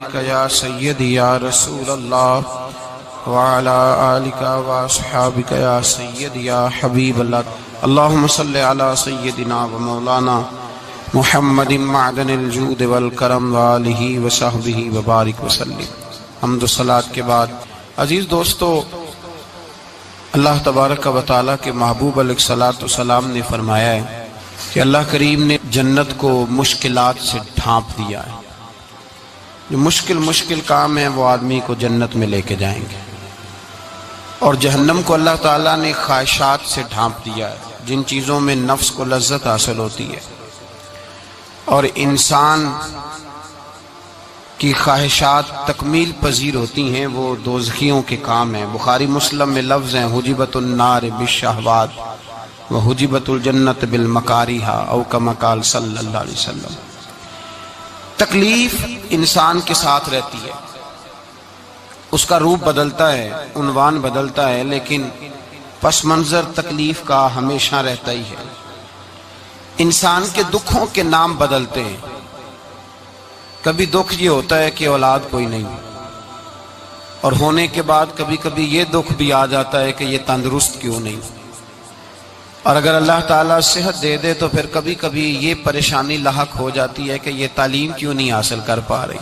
یا سیدی یا رسول اللہ وعلا آلک واصحابک یا سیدی یا حبیب اللہ اللہم صلی علی سیدنا و مولانا محمد معدن الجود والکرم وآلہ وصحبہ وبارک وسلم۔ حمد و صلاۃ کے بعد عزیز دوستو، اللہ تبارک و تعالیٰ کے محبوب علیہ الصلوۃ والسلام نے فرمایا ہے کہ اللہ کریم نے جنت کو مشکلات سے ڈھانپ دیا ہے۔ جو مشکل کام ہیں وہ آدمی کو جنت میں لے کے جائیں گے، اور جہنم کو اللہ تعالیٰ نے خواہشات سے ڈھانپ دیا ہے، جن چیزوں میں نفس کو لذت حاصل ہوتی ہے اور انسان کی خواہشات تکمیل پذیر ہوتی ہیں، وہ دوزخیوں کے کام ہیں۔ بخاری مسلم میں لفظ ہیں حجبت النار بالشہوات وحجبت الجنت بالمکارہ، او کما قال صلی اللہ علیہ وسلم۔ تکلیف انسان کے ساتھ رہتی ہے، اس کا روپ بدلتا ہے، عنوان بدلتا ہے، لیکن پس منظر تکلیف کا ہمیشہ رہتا ہی ہے۔ انسان کے دکھوں کے نام بدلتے ہیں۔ کبھی دکھ یہ ہوتا ہے کہ اولاد کوئی نہیں، اور ہونے کے بعد کبھی کبھی یہ دکھ بھی آ جاتا ہے کہ یہ تندرست کیوں نہیں، اور اگر اللہ تعالیٰ صحت دے دے تو پھر کبھی کبھی یہ پریشانی لاحق ہو جاتی ہے کہ یہ تعلیم کیوں نہیں حاصل کر پا رہی۔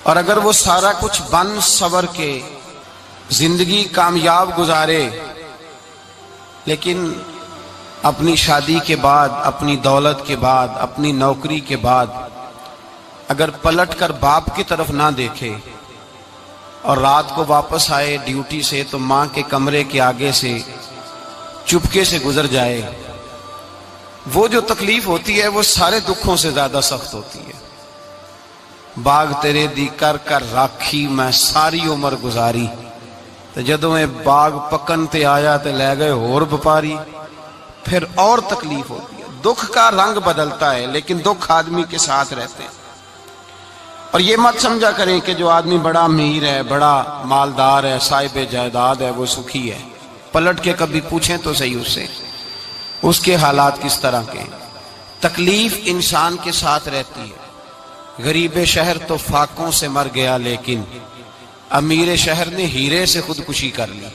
اور اگر وہ سارا کچھ بن صبر کے زندگی کامیاب گزارے، لیکن اپنی شادی کے بعد، اپنی دولت کے بعد، اپنی نوکری کے بعد اگر پلٹ کر باپ کی طرف نہ دیکھے اور رات کو واپس آئے ڈیوٹی سے تو ماں کے کمرے کے آگے سے چپکے سے گزر جائے، وہ جو تکلیف ہوتی ہے وہ سارے دکھوں سے زیادہ سخت ہوتی ہے۔ باغ تیرے دی کر کر راکھی میں ساری عمر گزاری، تو جدوں میں باغ پکن تے آیا تے لے گئے اور بپاری، پھر اور تکلیف ہوتی ہے۔ دکھ کا رنگ بدلتا ہے، لیکن دکھ آدمی کے ساتھ رہتے ہیں۔ اور یہ مت سمجھا کریں کہ جو آدمی بڑا امیر ہے، بڑا مالدار ہے، صاحب جائیداد ہے، وہ سکھی ہے۔ پلٹ کے کبھی پوچھیں تو صحیح اس سے، اس کے حالات کس طرح کے ہیں۔ تکلیف انسان کے ساتھ رہتی ہے۔ غریب شہر تو فاقوں سے مر گیا، لیکن امیر شہر نے ہیرے سے خودکشی کر لی۔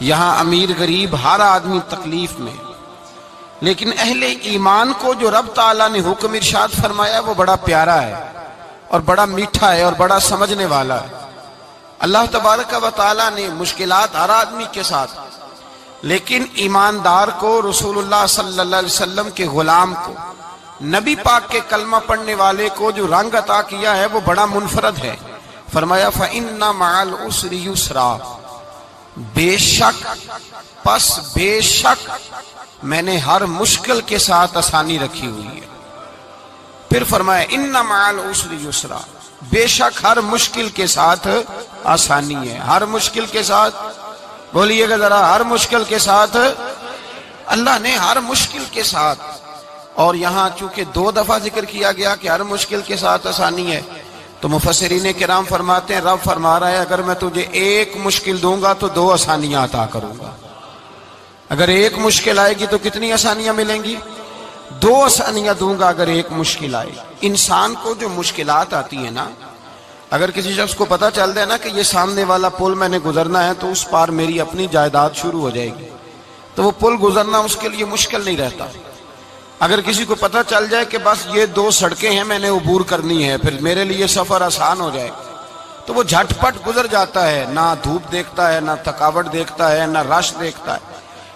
یہاں امیر غریب ہر آدمی تکلیف میں، لیکن اہل ایمان کو جو رب تعالیٰ نے حکم ارشاد فرمایا وہ بڑا پیارا ہے اور بڑا میٹھا ہے اور بڑا سمجھنے والا ہے۔ اللہ تبارک و تعالیٰ نے مشکلات ہر آدمی کے ساتھ، لیکن ایماندار کو، رسول اللہ صلی اللہ علیہ وسلم کے غلام کو، نبی پاک کے کلمہ پڑھنے والے کو جو رنگ عطا کیا ہے وہ بڑا منفرد ہے۔ فرمایا فَإِنَّ مَعَ الْعُسْرِ يُسْرًا، بے شک میں نے ہر مشکل کے ساتھ آسانی رکھی ہوئی ہے۔ پھر فرمایا اِنَّ مَعَ الْعُسْرِ يُسْرًا، بے شک ہر مشکل کے ساتھ آسانی ہے۔ ہر مشکل کے ساتھ، بولیے گا ذرا، ہر مشکل کے ساتھ، اللہ نے ہر مشکل کے ساتھ۔ اور یہاں چونکہ 2 دفعہ ذکر کیا گیا کہ ہر مشکل کے ساتھ آسانی ہے، تو مفسرین کرام فرماتے ہیں رب فرما رہا ہے اگر میں تجھے 1 مشکل دوں گا تو 2 آسانیاں عطا کروں گا۔ اگر 1 مشکل آئے گی تو کتنی آسانیاں ملیں گی؟ 2 آسانیاں دوں گا اگر 1 مشکل آئے۔ انسان کو جو مشکلات آتی ہیں نا، اگر کسی شخص کو پتہ چل جائے نا کہ یہ سامنے والا پل میں نے گزرنا ہے تو اس پار میری اپنی جائیداد شروع ہو جائے گی، تو وہ پل گزرنا اس کے لیے مشکل نہیں رہتا۔ اگر کسی کو پتہ چل جائے کہ بس یہ 2 سڑکیں ہیں میں نے عبور کرنی ہے، پھر میرے لیے سفر آسان ہو جائے، تو وہ جھٹ پٹ گزر جاتا ہے، نہ دھوپ دیکھتا ہے، نہ تھکاوٹ دیکھتا ہے، نہ رش دیکھتا ہے،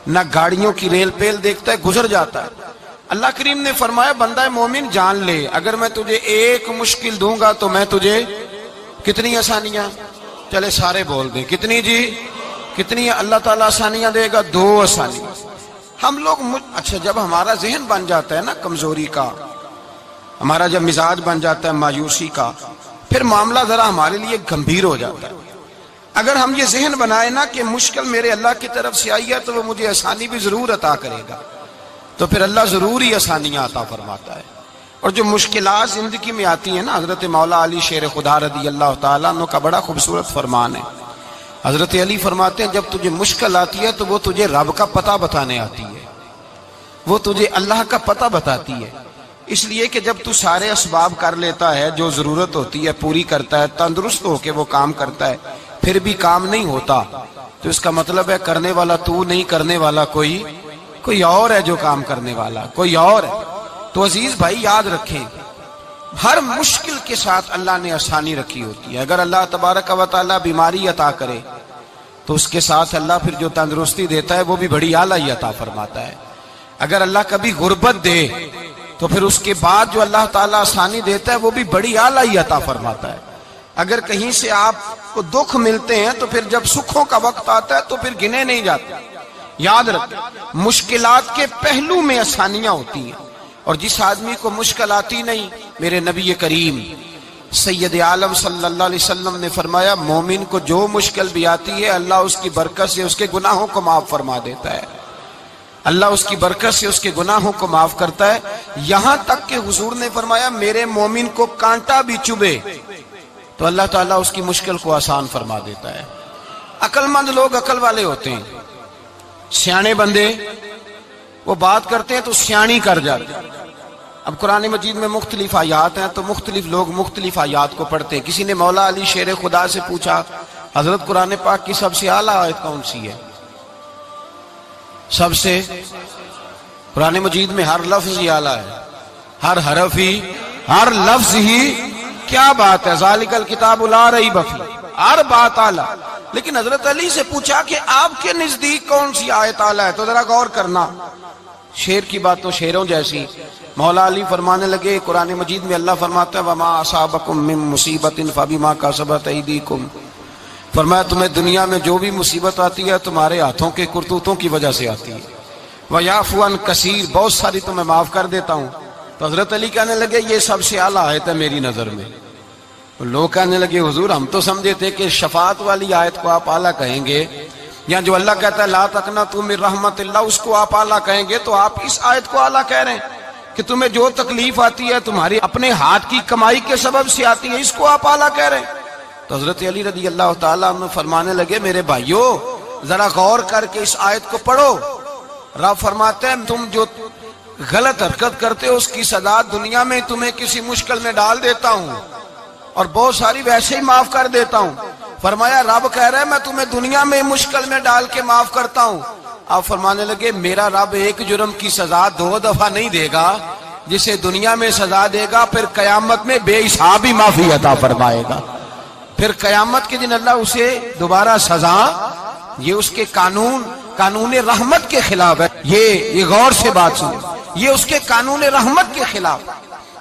نہ گاڑیوں کی ریل پیل دیکھتا ہے، گزر جاتا ہے۔ اللہ کریم نے فرمایا بندہ مومن جان لے اگر میں تجھے 1 مشکل دوں گا تو میں تجھے کتنی آسانیاں، چلے سارے بول دیں کتنی جی، کتنی اللہ تعالیٰ آسانیاں دے گا؟ 2 آسانیاں۔ ہم لوگ اچھا جب ہمارا ذہن بن جاتا ہے نا کمزوری کا، ہمارا جب مزاج بن جاتا ہے مایوسی کا، پھر معاملہ ذرا ہمارے لیے گمبھیر ہو جاتا ہے۔ اگر ہم یہ ذہن بنائے نا کہ مشکل میرے اللہ کی طرف سے آئی ہے تو وہ مجھے آسانی بھی ضرور عطا کرے گا، تو پھر اللہ ضرور ہی آسانیاں عطا فرماتا ہے۔ اور جو مشکلات زندگی میں آتی ہیں نا، حضرت مولا علی شیر خدا رضی اللہ تعالیٰ عنہ کا بڑا خوبصورت فرمان ہے۔ حضرت علی فرماتے ہیں جب تجھے مشکل آتی ہے تو وہ تجھے رب کا پتہ بتانے آتی ہے، وہ تجھے اللہ کا پتہ بتاتی ہے۔ اس لیے کہ جب تو سارے اسباب کر لیتا ہے، جو ضرورت ہوتی ہے پوری کرتا ہے، تندرست ہو کے وہ کام کرتا ہے، پھر بھی کام نہیں ہوتا، تو اس کا مطلب ہے کرنے والا تو نہیں، کرنے والا کوئی اور ہے جو کام کرنے والا، کوئی اور ہے۔ تو عزیز بھائی یاد رکھیں، ہر مشکل کے ساتھ اللہ نے آسانی رکھی ہوتی ہے۔ اگر اللہ تبارک و تعالیٰ بیماری عطا کرے تو اس کے ساتھ اللہ پھر جو تندرستی دیتا ہے وہ بھی بڑی اعلیٰ ہی عطا فرماتا ہے۔ اگر اللہ کبھی غربت دے تو پھر اس کے بعد جو اللہ تعالیٰ آسانی دیتا ہے وہ بھی بڑی اعلیٰ ہی عطا فرماتا ہے۔ اگر کہیں سے آپ کو دکھ ملتے ہیں تو پھر جب سکھوں کا وقت آتا ہے تو پھر گنے نہیں جاتے۔ یاد رکھیں، مشکلات کے پہلو میں آسانیاں ہوتی ہیں، اور جس آدمی کو مشکل آتی نہیں، میرے نبی کریم سید عالم صلی اللہ علیہ وسلم نے فرمایا مومن کو جو مشکل بھی آتی ہے اللہ اس کی برکت سے اس کے گناہوں کو معاف فرما دیتا ہے، اللہ اس کی برکت سے اس کے گناہوں کو معاف کرتا ہے۔ یہاں تک کہ حضور نے فرمایا میرے مومن کو کانٹا بھی چبھے تو اللہ تعالیٰ اس کی مشکل کو آسان فرما دیتا ہے۔ عقل مند لوگ عقل والے ہوتے ہیں، سیانے بندے وہ بات کرتے ہیں تو سیانی کر جاتے ہیں۔ اب قرآن مجید میں مختلف آیات ہیں تو مختلف لوگ مختلف آیات کو پڑھتے ہیں۔ کسی نے مولا علی شیر خدا سے پوچھا حضرت قرآن پاک کی سب سے اعلیٰ آیت کون سی ہے؟ سب سے قرآن مجید میں ہر لفظ ہی اعلیٰ ہے، ہر حرف ہی، ہر لفظ ہی، کیا بات ہے، ذالک الکتاب لا ریب فیہ، ہر بات اعلیٰ۔ لیکن حضرت علی سے پوچھا کہ آپ کے نزدیک کون سی آیت اعلیٰ ہے، تو ذرا غور کرنا، شیر کی بات تو شیروں جیسی۔ مولا علی فرمانے لگے قرآن مجید میں اللہ فرماتا ہے وَمَا أَصَابَكُم مِّن مُّصِيبَةٍ فَبِمَا كَسَبَتْ أَيْدِيكُمْ، فرمایا تمہیں دنیا میں جو بھی مصیبت آتی ہے تمہارے ہاتھوں کے کرتوتوں کی وجہ سے آتی ہے، وَيَعْفُو عَن كَثِيرٍ، بہت ساری تمہیں معاف کر دیتا ہوں۔ تو حضرت علی کہنے لگے یہ سب سے اعلیٰ آیت ہے میری نظر میں۔ لوگ کہنے لگے حضور ہم تو سمجھے تھے کہ شفاعت والی آیت کو آپ اعلیٰ کہیں گے، یا جو اللہ کہتا ہے لا تقنطوا من رحمت اللہ اس کو آپ اعلیٰ کہیں گے، تو آپ اس آیت کو اعلیٰ کہہ رہے ہیں کہ تمہیں جو تکلیف آتی ہے تمہاری اپنے ہاتھ کی کمائی کے سبب سے آتی ہے، اس کو آپ اعلیٰ کہہ رہے ہیں۔ تو حضرت علی رضی اللہ تعالیٰ عنہ فرمانے لگے میرے بھائیو ذرا غور کر کے اس آیت کو پڑھو۔ رب فرماتے ہیں تم جو غلط حرکت کرتے ہو اس کی سزا دنیا میں تمہیں کسی مشکل میں ڈال دیتا ہوں اور بہت ساری ویسے ہی معاف کر دیتا ہوں۔ فرمایا رب کہہ رہا ہے میں تمہیں دنیا میں مشکل میں ڈال کے معاف کرتا ہوں۔ آپ فرمانے لگے میرا رب ایک جرم کی سزا 2 دفعہ نہیں دے گا، جسے دنیا میں سزا دے گا پھر قیامت میں بے حساب ہی معافی عطا فرمائے گا۔ پھر قیامت کے دن اللہ اسے دوبارہ سزا، یہ اس کے قانون رحمت کے خلاف ہے، یہ غور سے بات سنیں، یہ اس کے قانون رحمت کے خلاف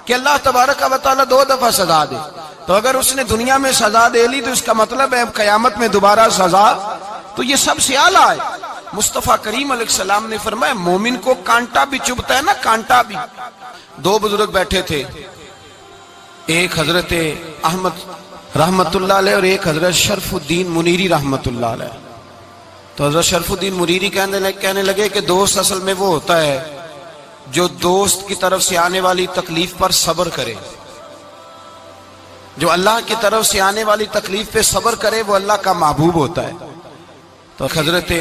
کہ اللہ تبارک و تعالیٰ 2 دفعہ سزا دے۔ تو اگر اس نے دنیا میں سزا دے لی تو اس کا مطلب ہے قیامت میں دوبارہ سزا، تو یہ سب سے اعلیٰ ہے۔ مصطفیٰ کریم علیہ السلام نے فرمایا مومن کو کانٹا بھی چبھتا ہے نا، کانٹا بھی۔ 2 بزرگ بیٹھے تھے، ایک حضرت احمد رحمت اللہ علیہ اور ایک حضرت شرف الدین منیری رحمت اللہ علیہ۔ تو حضرت شرف الدین منیری کہنے لگے کہ دوست اصل میں وہ ہوتا ہے جو دوست کی طرف سے آنے والی تکلیف پر صبر کرے، جو اللہ کی طرف سے آنے والی تکلیف پہ صبر کرے وہ اللہ کا محبوب ہوتا ہے۔ تو حضرت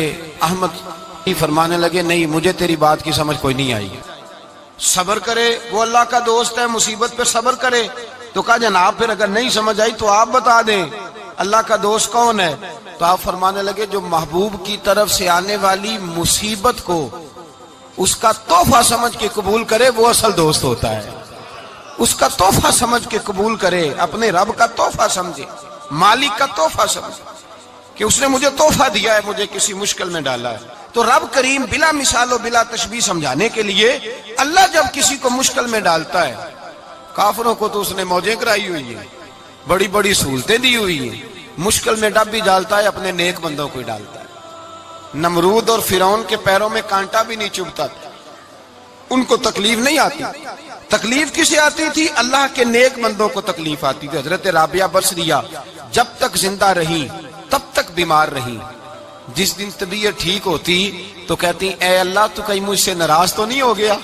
احمد فرمانے لگے نہیں مجھے تیری بات کی سمجھ کوئی نہیں آئی، صبر کرے وہ اللہ کا دوست ہے، مصیبت پہ صبر کرے۔ تو کہا جناب پھر اگر نہیں سمجھ آئی تو آپ بتا دیں اللہ کا دوست کون ہے؟ تو آپ فرمانے لگے جو محبوب کی طرف سے آنے والی مصیبت کو اس کا تحفہ سمجھ کے قبول کرے وہ اصل دوست ہوتا ہے۔ اس کا تحفہ سمجھ کے قبول کرے، اپنے رب کا تحفہ سمجھے، مالک کا تحفہ سمجھے کہ اس نے مجھے تحفہ دیا ہے، مجھے کسی مشکل میں ڈالا ہے۔ تو رب کریم بلا مثال و بلا تشبیہ سمجھانے کے لیے اللہ جب کسی کو مشکل میں ڈالتا ہے، کافروں کو تو اس نے موجیں کرائی ہوئی ہیں، بڑی بڑی سہولتیں دی ہوئی ہیں، مشکل میں ڈب بھی ڈالتا ہے، اپنے نیک بندوں کو ہی ڈالتا ہے۔ نمرود اور فرعون کے پیروں میں کانٹا بھی نہیں چبھتا تھا، ان کو تکلیف نہیں آتی۔ تکلیف کسے آتی تھی؟ اللہ کے نیک بندوں کو تکلیف آتی تھی۔ حضرت رابعہ بصریہ جب تک زندہ رہی تب تک بیمار رہی، جس دن طبیعت ٹھیک ہوتی تو کہتی اے اللہ تو کہیں مجھ سے ناراض تو نہیں ہو گیا،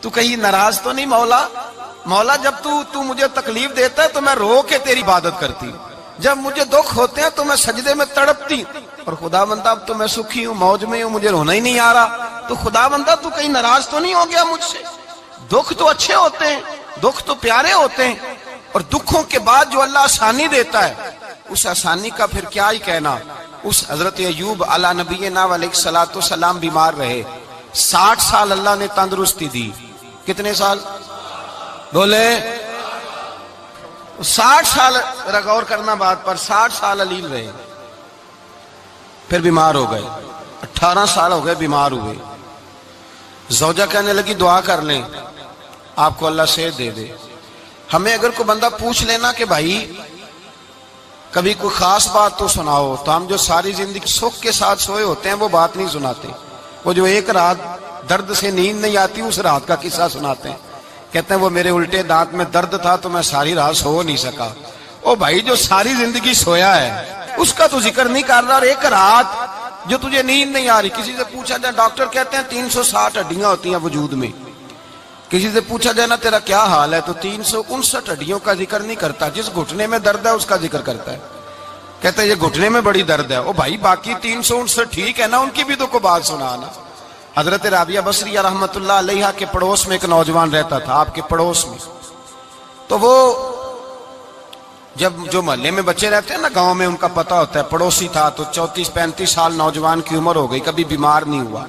تو کہیں ناراض تو نہیں مولا جب تو مجھے تکلیف دیتا ہے تو میں رو کے تیری عبادت کرتی، جب مجھے دکھ ہوتے ہیں تو میں سجدے میں تڑپتی، اور خدا بندہ اب تو میں سکھی ہوں، موج میں ہوں، مجھے رونا ہی نہیں آ رہا، تو خدا بندہ تو کہیں ناراض تو نہیں ہو گیا مجھ سے؟ دکھ تو اچھے ہوتے ہیں، دکھ تو پیارے ہوتے ہیں، اور دکھوں کے بعد جو اللہ آسانی دیتا ہے اس آسانی کا پھر کیا ہی کہنا۔ اس حضرت ایوب علی نبینا علیہ الصلوۃ والسلام بیمار رہے، 60 سال اللہ نے تندرستی دی۔ کتنے سال بولے؟ 60 سال، غور کرنا بات پر، 60 سال علیل رہے، پھر بیمار ہو گئے، 18 سال ہو گئے بیمار ہوئے۔ زوجہ کہنے لگی دعا کر لیں آپ کو اللہ صحت دے دے۔ ہمیں اگر کوئی بندہ پوچھ لینا کہ بھائی کبھی کوئی خاص بات تو سناؤ، تو ہم جو ساری زندگی سکھ کے ساتھ سوئے ہوتے ہیں وہ بات نہیں سناتے، وہ جو ایک رات درد سے نیند نہیں آتی اس رات کا قصہ سناتے ہیں، کہتے ہیں وہ میرے الٹے دانت میں درد تھا تو میں ساری رات سو نہیں سکا۔ او بھائی جو ساری زندگی سویا ہے اس کا تو ذکر نہیں کر رہا، اور ایک رات جو تجھے نیند نہیں آ رہی۔ کسی سے پوچھا جائے، ڈاکٹر کہتے ہیں 360 ہڈیاں ہوتی ہیں وجود میں، کسی سے پوچھا جائے نا تیرا کیا حال ہے تو 359 ہڈیوں کا ذکر نہیں کرتا، جس گھٹنے میں درد ہے اس کا ذکر کرتا ہے، کہتا ہے یہ گھٹنے میں بڑی درد ہے۔ او بھائی باقی 359 ٹھیک ہے نا، ان کی بھی تو کوئی بات سنانا۔ حضرت رابعہ بصریہ رحمت اللہ علیہا کے پڑوس میں ایک نوجوان رہتا تھا، آپ کے پڑوس میں، تو وہ جب جو محلے میں بچے رہتے ہیں نا گاؤں میں، ان کا پتہ ہوتا ہے، پڑوسی تھا تو 34-35 سال نوجوان کی عمر ہو گئی، کبھی بیمار نہیں ہوا۔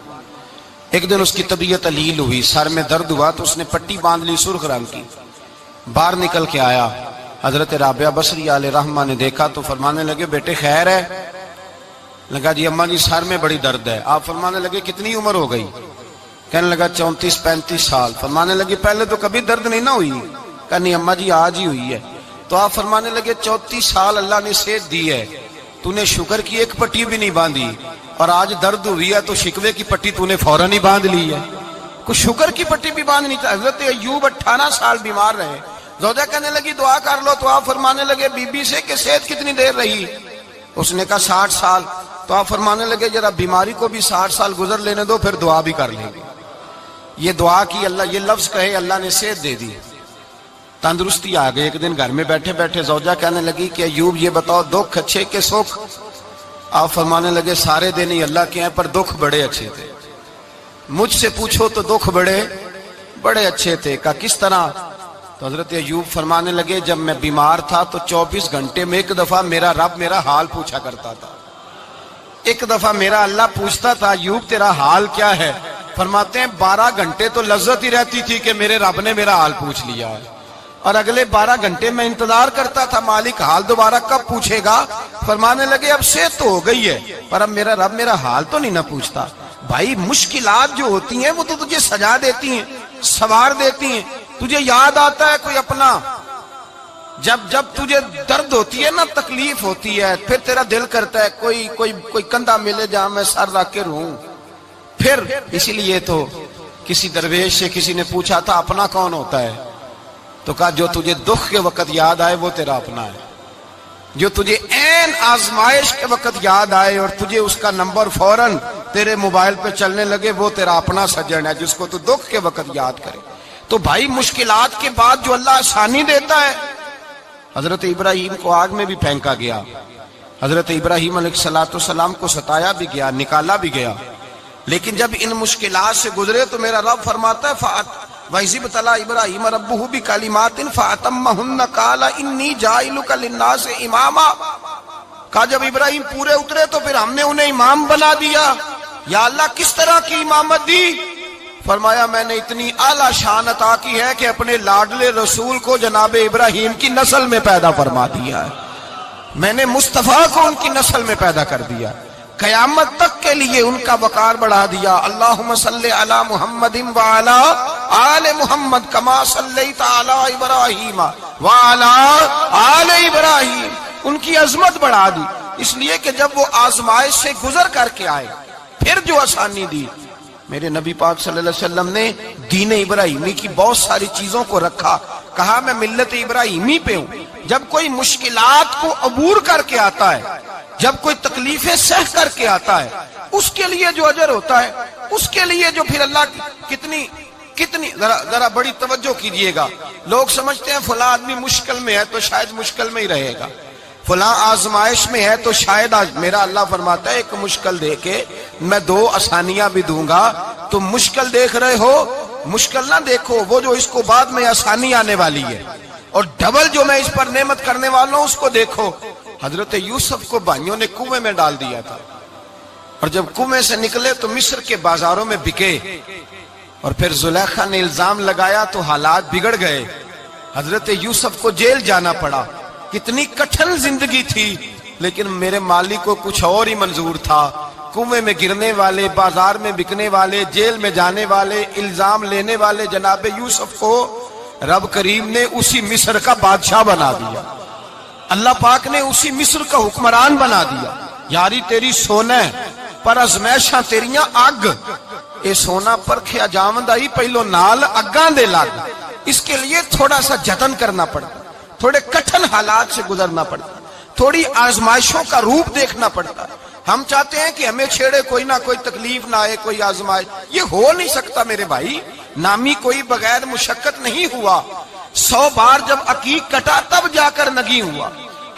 ایک دن اس کی طبیعت علیل ہوئی، سر میں درد ہوا تو اس نے پٹی باندھ لی سرخ رنگ کی، باہر نکل کے آیا، حضرت رابعہ بصریہ علیہ رحمہ نے دیکھا تو فرمانے لگے بیٹے خیر ہے؟ لگا جی اماں جی سر میں بڑی درد ہے۔ آپ فرمانے لگے کتنی عمر ہو گئی؟ کہنے لگا 34-35 سال۔ فرمانے لگے پہلے تو کبھی درد نہیں نہ ہوئی؟ کہا نہیں اماں جی آج ہی ہوئی ہے۔ تو آپ فرمانے لگے 34 سال اللہ نے صحت دی ہے، تو نے شکر کی ایک پٹی بھی نہیں باندھی، اور آج درد ہوئی ہے تو شکوے کی پٹی تو نے فوراً ہی باندھ لی ہے، کوئی شکر کی پٹی بھی باندھنی چاہیے۔ حضرت ایوب 18 سال بیمار رہے، زوجہ کہنے لگی دعا کر لو، تو آپ فرمانے لگے بی بی سے کہ صحت کتنی دیر رہی؟ اس نے کہا 60 سال۔ تو آپ فرمانے لگے ذرا بیماری کو بھی 60 سال گزر لینے دو پھر دعا بھی کر لیں گے۔ یہ دعا کی، اللہ یہ لفظ کہے اللہ نے صحت دے دی، تندرستی آ گئی۔ ایک دن گھر میں بیٹھے بیٹھے زوجہ کہنے لگی کہ ایوب یہ بتاؤ دکھ اچھے کہ سکھ؟ آپ فرمانے لگے سارے دن ہی اللہ کے ہیں پر دکھ بڑے اچھے تھے، مجھ سے پوچھو تو دکھ بڑے اچھے تھے۔ کہا کس طرح؟ تو حضرت ایوب فرمانے لگے جب میں بیمار تھا تو 24 گھنٹے میں ایک دفعہ میرا رب میرا حال پوچھا کرتا تھا، ایک دفعہ میرا اللہ پوچھتا تھا ایوب تیرا حال کیا ہے؟ فرماتے ہیں 12 گھنٹے تو لذت ہی رہتی تھی کہ میرے رب نے میرا حال پوچھ لیا ہے، اور اگلے 12 گھنٹے میں انتظار کرتا تھا مالک حال دوبارہ کب پوچھے گا۔ فرمانے لگے اب صحت تو ہو گئی ہے پر اب میرا رب میرا حال تو نہیں نہ پوچھتا۔ بھائی مشکلات جو ہوتی ہیں وہ تو تجھے سجا دیتی ہیں، سوار دیتی ہیں، تجھے یاد آتا ہے کوئی اپنا، جب تجھے درد ہوتی ہے نا، تکلیف ہوتی ہے، پھر تیرا دل کرتا ہے کوئی کندھا ملے جہاں میں سر رکھ کے رہوں۔ پھر اسی لیے تو کسی درویش سے کسی نے پوچھا تھا اپنا کون ہوتا ہے؟ تو کہا جو تجھے دکھ کے وقت یاد آئے وہ تیرا اپنا ہے، جو تجھے عین آزمائش کے وقت یاد آئے اور تجھے اس کا نمبر فوراً تیرے موبائل پہ چلنے لگے وہ تیرا اپنا سجن ہے، جس کو تو دکھ کے وقت یاد کرے۔ تو بھائی مشکلات کے بعد جو اللہ آسانی دیتا ہے، حضرت ابراہیم کو آگ میں بھی پھینکا گیا، حضرت ابراہیم علیہ السلام کو ستایا بھی گیا، نکالا بھی گیا، لیکن جب ان مشکلات سے گزرے تو میرا رب فرماتا ہے وَإِذِ ابْتَلَىٰ إِبْرَاهِيمَ رَبُّهُ بِكَلِمَاتٍ فَأَتَمَّهُنَّ قَالَ إِنِّي جَاعِلُكَ لِلنَّاسِ إِمَامًا۔ کہا جب ابراہیم پورے اترے تو پھر ہم نے انہیں امام بنا دیا۔ یا اللہ کس طرح کی امامت دی؟ فرمایا میں نے اتنی اعلیٰ شان عطا کی ہے کہ اپنے لاڈلے رسول کو جناب ابراہیم کی نسل میں پیدا فرما دیا ہے، میں نے مصطفیٰ کو ان کی نسل میں پیدا کر دیا، قیامت تک کے لیے ان کا وقار بڑھا دیا۔ اللہم صلی علی محمد وعلی آل محمد کما صلیت علی ابراہیم وعلی آل ابراہیم، ان کی عظمت بڑھا دی، اس لیے کہ جب وہ آزمائش سے گزر کر کے آئے پھر جو آسانی دی۔ میرے نبی پاک صلی اللہ علیہ وسلم نے دین ابراہیمی کی بہت ساری چیزوں کو رکھا، کہا میں ملت ابراہیمی پہ ہوں۔ جب کوئی مشکلات کو عبور کر کے آتا ہے، جب کوئی تکلیفیں سہ کر کے آتا ہے، اس کے لیے جو اجر ہوتا ہے، اس کے لیے جو پھر اللہ کتنی ذرا بڑی توجہ کیجئے گا۔ لوگ سمجھتے ہیں فلاں آدمی مشکل میں ہے تو شاید مشکل میں ہی رہے گا، فلاں آزمائش میں ہے تو شاید میرا اللہ فرماتا ہے ایک مشکل دے کے میں 2 آسانیاں بھی دوں گا۔ تم مشکل دیکھ رہے ہو، مشکل نہ دیکھو، وہ جو اس کو بعد میں آسانی آنے والی ہے، اور ڈبل جو میں اس پر نعمت کرنے والا ہوں اس کو دیکھو۔ حضرت یوسف کو بھائیوں نے کنویں میں ڈال دیا تھا، اور جب کنویں سے نکلے تو مصر کے بازاروں میں بکے، اور پھر زلیخا نے الزام لگایا تو حالات بگڑ گئے، حضرت یوسف کو جیل جانا پڑا۔ کتنی کٹھن زندگی تھی، لیکن میرے مالک کو کچھ اور ہی منظور تھا۔ کنویں میں گرنے والے، بازار میں بکنے والے، جیل میں جانے والے، الزام لینے والے جناب یوسف کو رب کریم نے اسی مصر کا بادشاہ بنا دیا، اللہ پاک نے اسی مصر کا حکمران بنا دیا۔ یاری تیری سونا پر ازمیشاں تیریاں اگ، اے سونا پرکھیا جاوندا ہی پہلو نال اگاں دے لگ، اس کے لیے تھوڑا سا جتن کرنا پڑتا، تھوڑے کٹھن حالات سے گزرنا پڑتا، تھوڑی آزمائشوں کا روپ دیکھنا پڑتا۔ ہم چاہتے ہیں کہ ہمیں چھیڑے کوئی نہ کوئی تکلیف نہ آئے، کوئی آزمائش، یہ ہو نہیں سکتا میرے بھائی۔ نامی کوئی بغیر مشقت نہیں ہوا، 100 بار جب عقیق کٹا تب جا کر نگی ہوا۔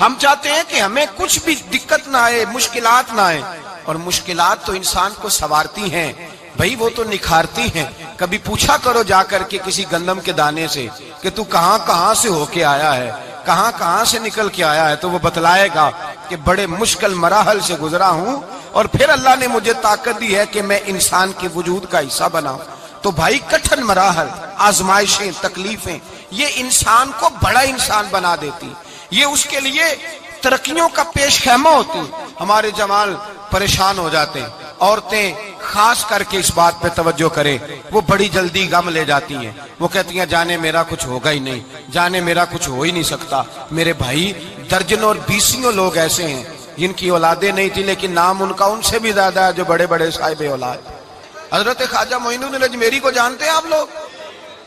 ہم چاہتے ہیں کہ ہمیں کچھ بھی دقت نہ آئے، مشکلات نہ آئے، اور مشکلات تو انسان کو سنوارتی ہیں بھائی، وہ تو نکھارتی ہیں۔ کبھی پوچھا کرو جا کر کے کسی گندم کے دانے سے کہ تو کہاں کہاں سے ہو کے آیا ہے، کہاں کہاں سے نکل کے آیا ہے، تو وہ بتلائے گا کہ بڑے مشکل مراحل سے گزرا ہوں، اور پھر اللہ نے مجھے طاقت دی ہے کہ میں انسان کے وجود کا حصہ بناؤں۔ تو بھائی کٹھن مراحل، آزمائشیں، تکلیفیں، یہ انسان کو بڑا انسان بنا دیتی، یہ اس کے لیے ترقیوں کا پیش خیمہ ہوتی۔ ہمارے جمال پریشان ہو جاتے ہیں، عورتیں خاص کر کے اس بات پہ توجہ کرے، وہ بڑی جلدی غم لے جاتی ہیں، وہ کہتی ہیں جانے میرا کچھ ہوگا ہی نہیں، جانے میرا کچھ ہو ہی نہیں سکتا۔ میرے بھائی درجنوں اور بیسیوں لوگ ایسے ہیں جن کی اولادیں نہیں تھی، لیکن نام ان کا ان سے بھی زیادہ ہے جو بڑے بڑے صاحب اولاد۔ حضرت خواجہ معین الدین اجمیری کو جانتے ہیں آپ لوگ؟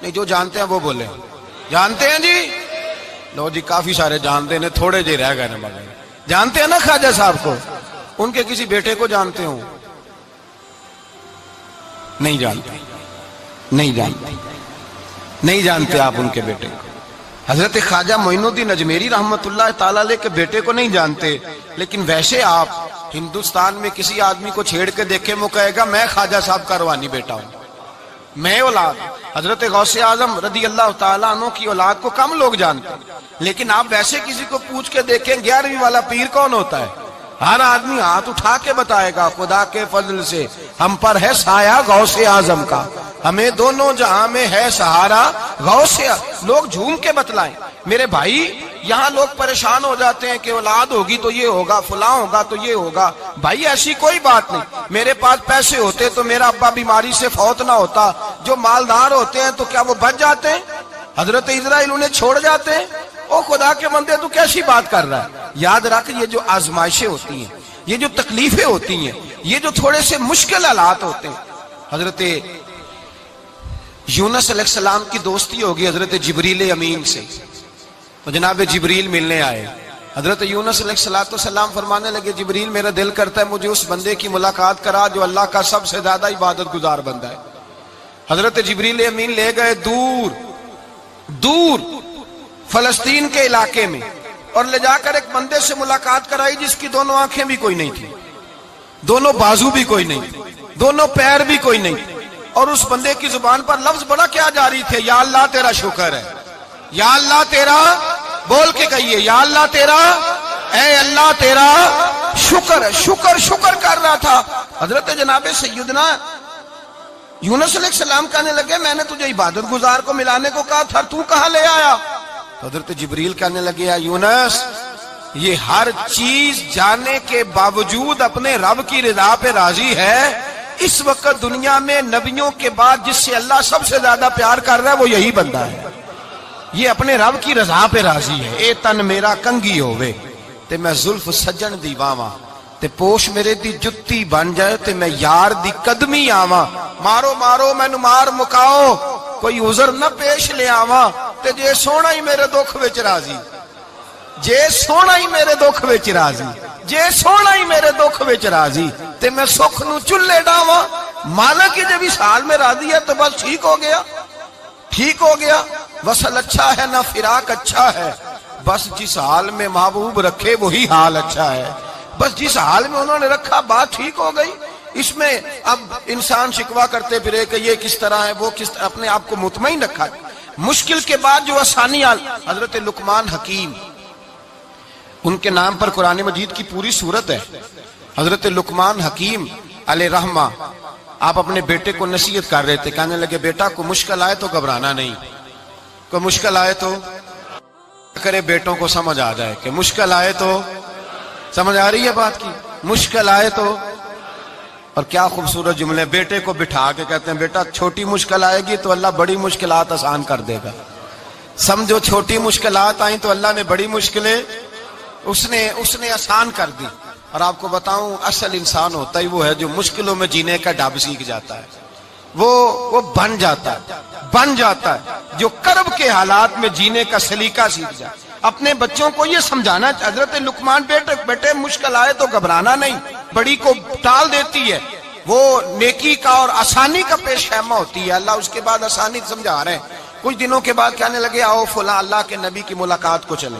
نہیں، جو جانتے ہیں وہ بولے جانتے ہیں جی؟ لو جی، کافی سارے جانتے ہیں، تھوڑے جی رہ گئے نا مگر جانتے ہیں نا خواجہ صاحب کو؟ ان کے کسی بیٹے کو جانتے ہوں؟ نہیں جانتے، نہیں جانتے، نہیں جانتے آپ ان کے بیٹے کو۔ حضرت خواجہ معین الدین اجمیری رحمت اللہ تعالیٰ علیہ کے بیٹے کو نہیں جانتے، لیکن ویسے آپ ہندوستان میں کسی آدمی کو چھیڑ کے دیکھیں، وہ کہے گا میں خواجہ صاحب کا روحانی بیٹا ہوں، میں اولاد۔ حضرت غوث اعظم رضی اللہ تعالیٰ عنہ کی اولاد کو کم لوگ جانتے ہیں، لیکن آپ ویسے کسی کو پوچھ کے دیکھیں 11ویں والا پیر کون ہوتا ہے، ہر آدمی ہاتھ اٹھا کے بتائے گا خدا کے فضل سے ہم پر ہے سایہ غوث اعظم کا، ہمیں دونوں جہاں میں ہے سہارا غوث اعظم۔ لوگ جھوم کے بتلائیں میرے بھائی۔ یہاں لوگ پریشان ہو جاتے ہیں کہ اولاد ہوگی تو یہ ہوگا، فلاں ہوگا تو یہ ہوگا۔ بھائی ایسی کوئی بات نہیں، میرے پاس پیسے ہوتے تو میرا ابا بیماری سے فوت نہ ہوتا۔ جو مالدار ہوتے ہیں تو کیا وہ بچ جاتے ہیں؟ حضرت اسرائیل انہیں چھوڑ جاتے ہیں؟ او خدا کے بندے تو کیسی بات کر رہا ہے؟ یاد رکھ، یہ جو آزمائشیں ہوتی ہیں، یہ جو تکلیفیں ہوتی ہیں، یہ جو تھوڑے سے مشکل حالات ہوتے ہیں۔ حضرت یونس علیہ السلام کی دوستی ہوگی حضرت جبریل امین سے، تو جناب جبریل ملنے آئے۔ حضرت یونس علیہ السلام فرمانے لگے جبریل میرا دل کرتا ہے مجھے اس بندے کی ملاقات کرا جو اللہ کا سب سے زیادہ عبادت گزار بندہ ہے۔ حضرت جبریل امین لے گئے دور دور فلسطین کے علاقے میں، اور لے جا کر ایک بندے سے ملاقات کرائی جس کی دونوں آنکھیں بھی کوئی نہیں تھی، دونوں بازو بھی کوئی نہیں تھی، دونوں پیر بھی کوئی نہیں تھی، اور اس بندے کی زبان پر لفظ بڑا کیا جاری تھے، یا اللہ تیرا شکر ہے، یا اللہ تیرا، بول کے کہیے یا اللہ تیرا، اے اللہ تیرا شکر ہے۔ شکر شکر کر رہا تھا۔ حضرت جناب سیدنا یونس علیہ السلام کہنے لگے میں نے تجھے عبادت گزار کو ملانے کو کہا تھا، تو کہاں لے آیا؟ حضرت جبریل کہنے لگے یا یونس، یہ ہر چیز جانے کے باوجود اپنے رب کی رضا پہ راضی ہے۔ اس وقت دنیا میں نبیوں کے بعد جس سے اللہ سب سے زیادہ پیار کر رہا ہے وہ یہی بندہ ہے، یہ اپنے رب کی رضا پہ راضی ہے۔ اے تن میرا کنگھی ہووے تے میں زلف سجن دی واواں، تے پوش میرے دی جتی بن جائے تے میں یار دی قدمی آواں، مارو مارو مینو مار مکاؤ کوئی عذر نہ پیش لے آواں، تے جے سونا ہی میرے دکھ وچ راضی، جے سونا ہی میرے دکھ وچ راضی، جے سونا ہی میرے دکھ وچ راضی، تے میں سکھ نو چلے ڈاواں۔ مالک کی جب اس حال میں راضی ہے تو بس ٹھیک ہو گیا، ٹھیک ہو گیا۔ وصل اچھا ہے نہ فراق اچھا ہے، بس جس حال میں محبوب رکھے وہی حال اچھا ہے، بس جس حال میں انہوں نے رکھا بات ٹھیک ہو گئی۔ اس میں اب انسان شکوا کرتے پھرے کہ یہ کس طرح ہے وہ کس طرح، اپنے آپ کو مطمئن رکھا ہے۔ مشکل کے بعد جو آسانی حضرت لقمان حکیم، ان کے نام پر قرآن مجید کی پوری سورت ہے۔ حضرت لقمان حکیم علیہ رحمہ آپ اپنے بیٹے کو نصیحت کر رہے تھے، کہنے لگے بیٹا کو مشکل آئے تو گھبرانا نہیں، کوئی مشکل آئے تو کرے بیٹوں کو سمجھ آ جائے کہ مشکل آئے تو، سمجھ آ رہی ہے بات کی، مشکل آئے تو۔ اور کیا خوبصورت جملے، بیٹے کو بٹھا کے کہتے ہیں بیٹا چھوٹی مشکل آئے گی تو اللہ بڑی مشکلات آسان کر دے گا، سمجھو چھوٹی مشکلات آئیں تو اللہ نے بڑی مشکلیں اس نے آسان کر دی۔ اور آپ کو بتاؤں اصل انسان ہوتا ہی وہ ہے جو مشکلوں میں جینے کا ڈھب سیکھ جاتا ہے، وہ بن جاتا ہے جو کرب کے حالات میں جینے کا سلیقہ سیکھ جائے۔ اپنے بچوں کو یہ سمجھانا، حضرت لقمان بیٹے مشکل آئے تو گھبرانا نہیں، بڑی کو ٹال دیتی ہے، وہ نیکی کا اور آسانی کا پیش خیمہ ہوتی ہے، اللہ اس کے بعد آسانی سمجھا رہے ہیں۔ کچھ دنوں کے بعد کہنے لگے آؤ فلاں اللہ کے نبی کی ملاقات کو چلیں،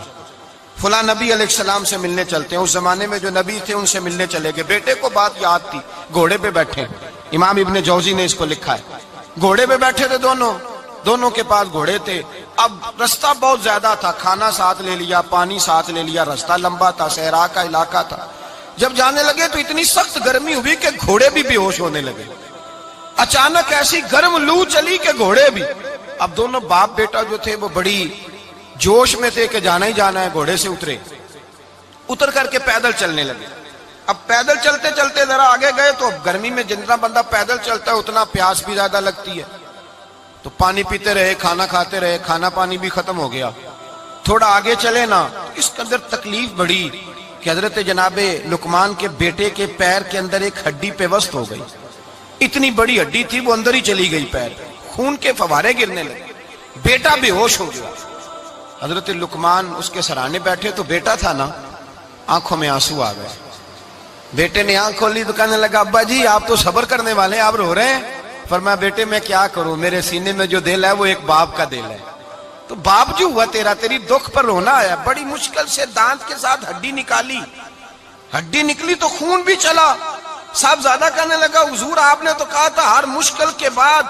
فلاں نبی علیہ السلام سے ملنے چلتے ہیں۔ اس زمانے میں جو نبی تھے ان سے ملنے چلے گئے، بیٹے کو بات یاد تھی، گھوڑے پہ بیٹھے، امام ابن جوزی نے اس کو لکھا ہے، گھوڑے پہ بیٹھے تھے دونوں کے پاس گھوڑے تھے۔ اب رستہ بہت زیادہ تھا، کھانا ساتھ لے لیا، پانی ساتھ لے لیا، رستہ لمبا تھا، صحرا کا علاقہ تھا۔ جب جانے لگے تو اتنی سخت گرمی ہوئی کہ گھوڑے بھی بے ہوش ہونے لگے، اچانک ایسی گرم لو چلی کہ گھوڑے بھی۔ اب دونوں باپ بیٹا جو تھے وہ بڑی جوش میں تھے کہ جانا ہی جانا ہے، گھوڑے سے اتر کر کے پیدل چلنے لگے۔ اب پیدل چلتے چلتے ذرا آگے گئے تو اب گرمی میں جتنا بندہ پیدل چلتا ہے اتنا پیاس بھی زیادہ لگتی ہے، تو پانی پیتے رہے، کھانا کھاتے رہے، کھانا پانی بھی ختم ہو گیا۔ تھوڑا آگے چلے نا، اس کے اندر تکلیف بڑی کہ حضرت جناب لقمان کے بیٹے کے پیر کے اندر ایک ہڈی پیوست ہو گئی، اتنی بڑی ہڈی تھی وہ اندر ہی چلی گئی، پیر خون کے فوارے گرنے لگے، بیٹا بے ہوش ہو گیا۔ حضرت لقمان اس کے سرانے بیٹھے تو بیٹا تھا نا، آنکھوں میں آنسو آ گئے۔ بیٹے نے آنکھ کھولی تو کہنے لگا ابا جی آپ تو صبر کرنے والے ہیں، آپ رو رہے ہیں۔ فرمایا بیٹے میں کیا کروں، میرے سینے میں جو دل ہے وہ ایک باپ کا دل ہے، تو باپ جو ہوا تیری دکھ پر رونا آیا۔ بڑی مشکل سے دانت کے ساتھ ہڈی نکالی، ہڈی نکلی تو خون بھی چلا۔ صاحب زیادہ کہنے لگا حضور آپ نے تو کہا تھا ہر مشکل کے بعد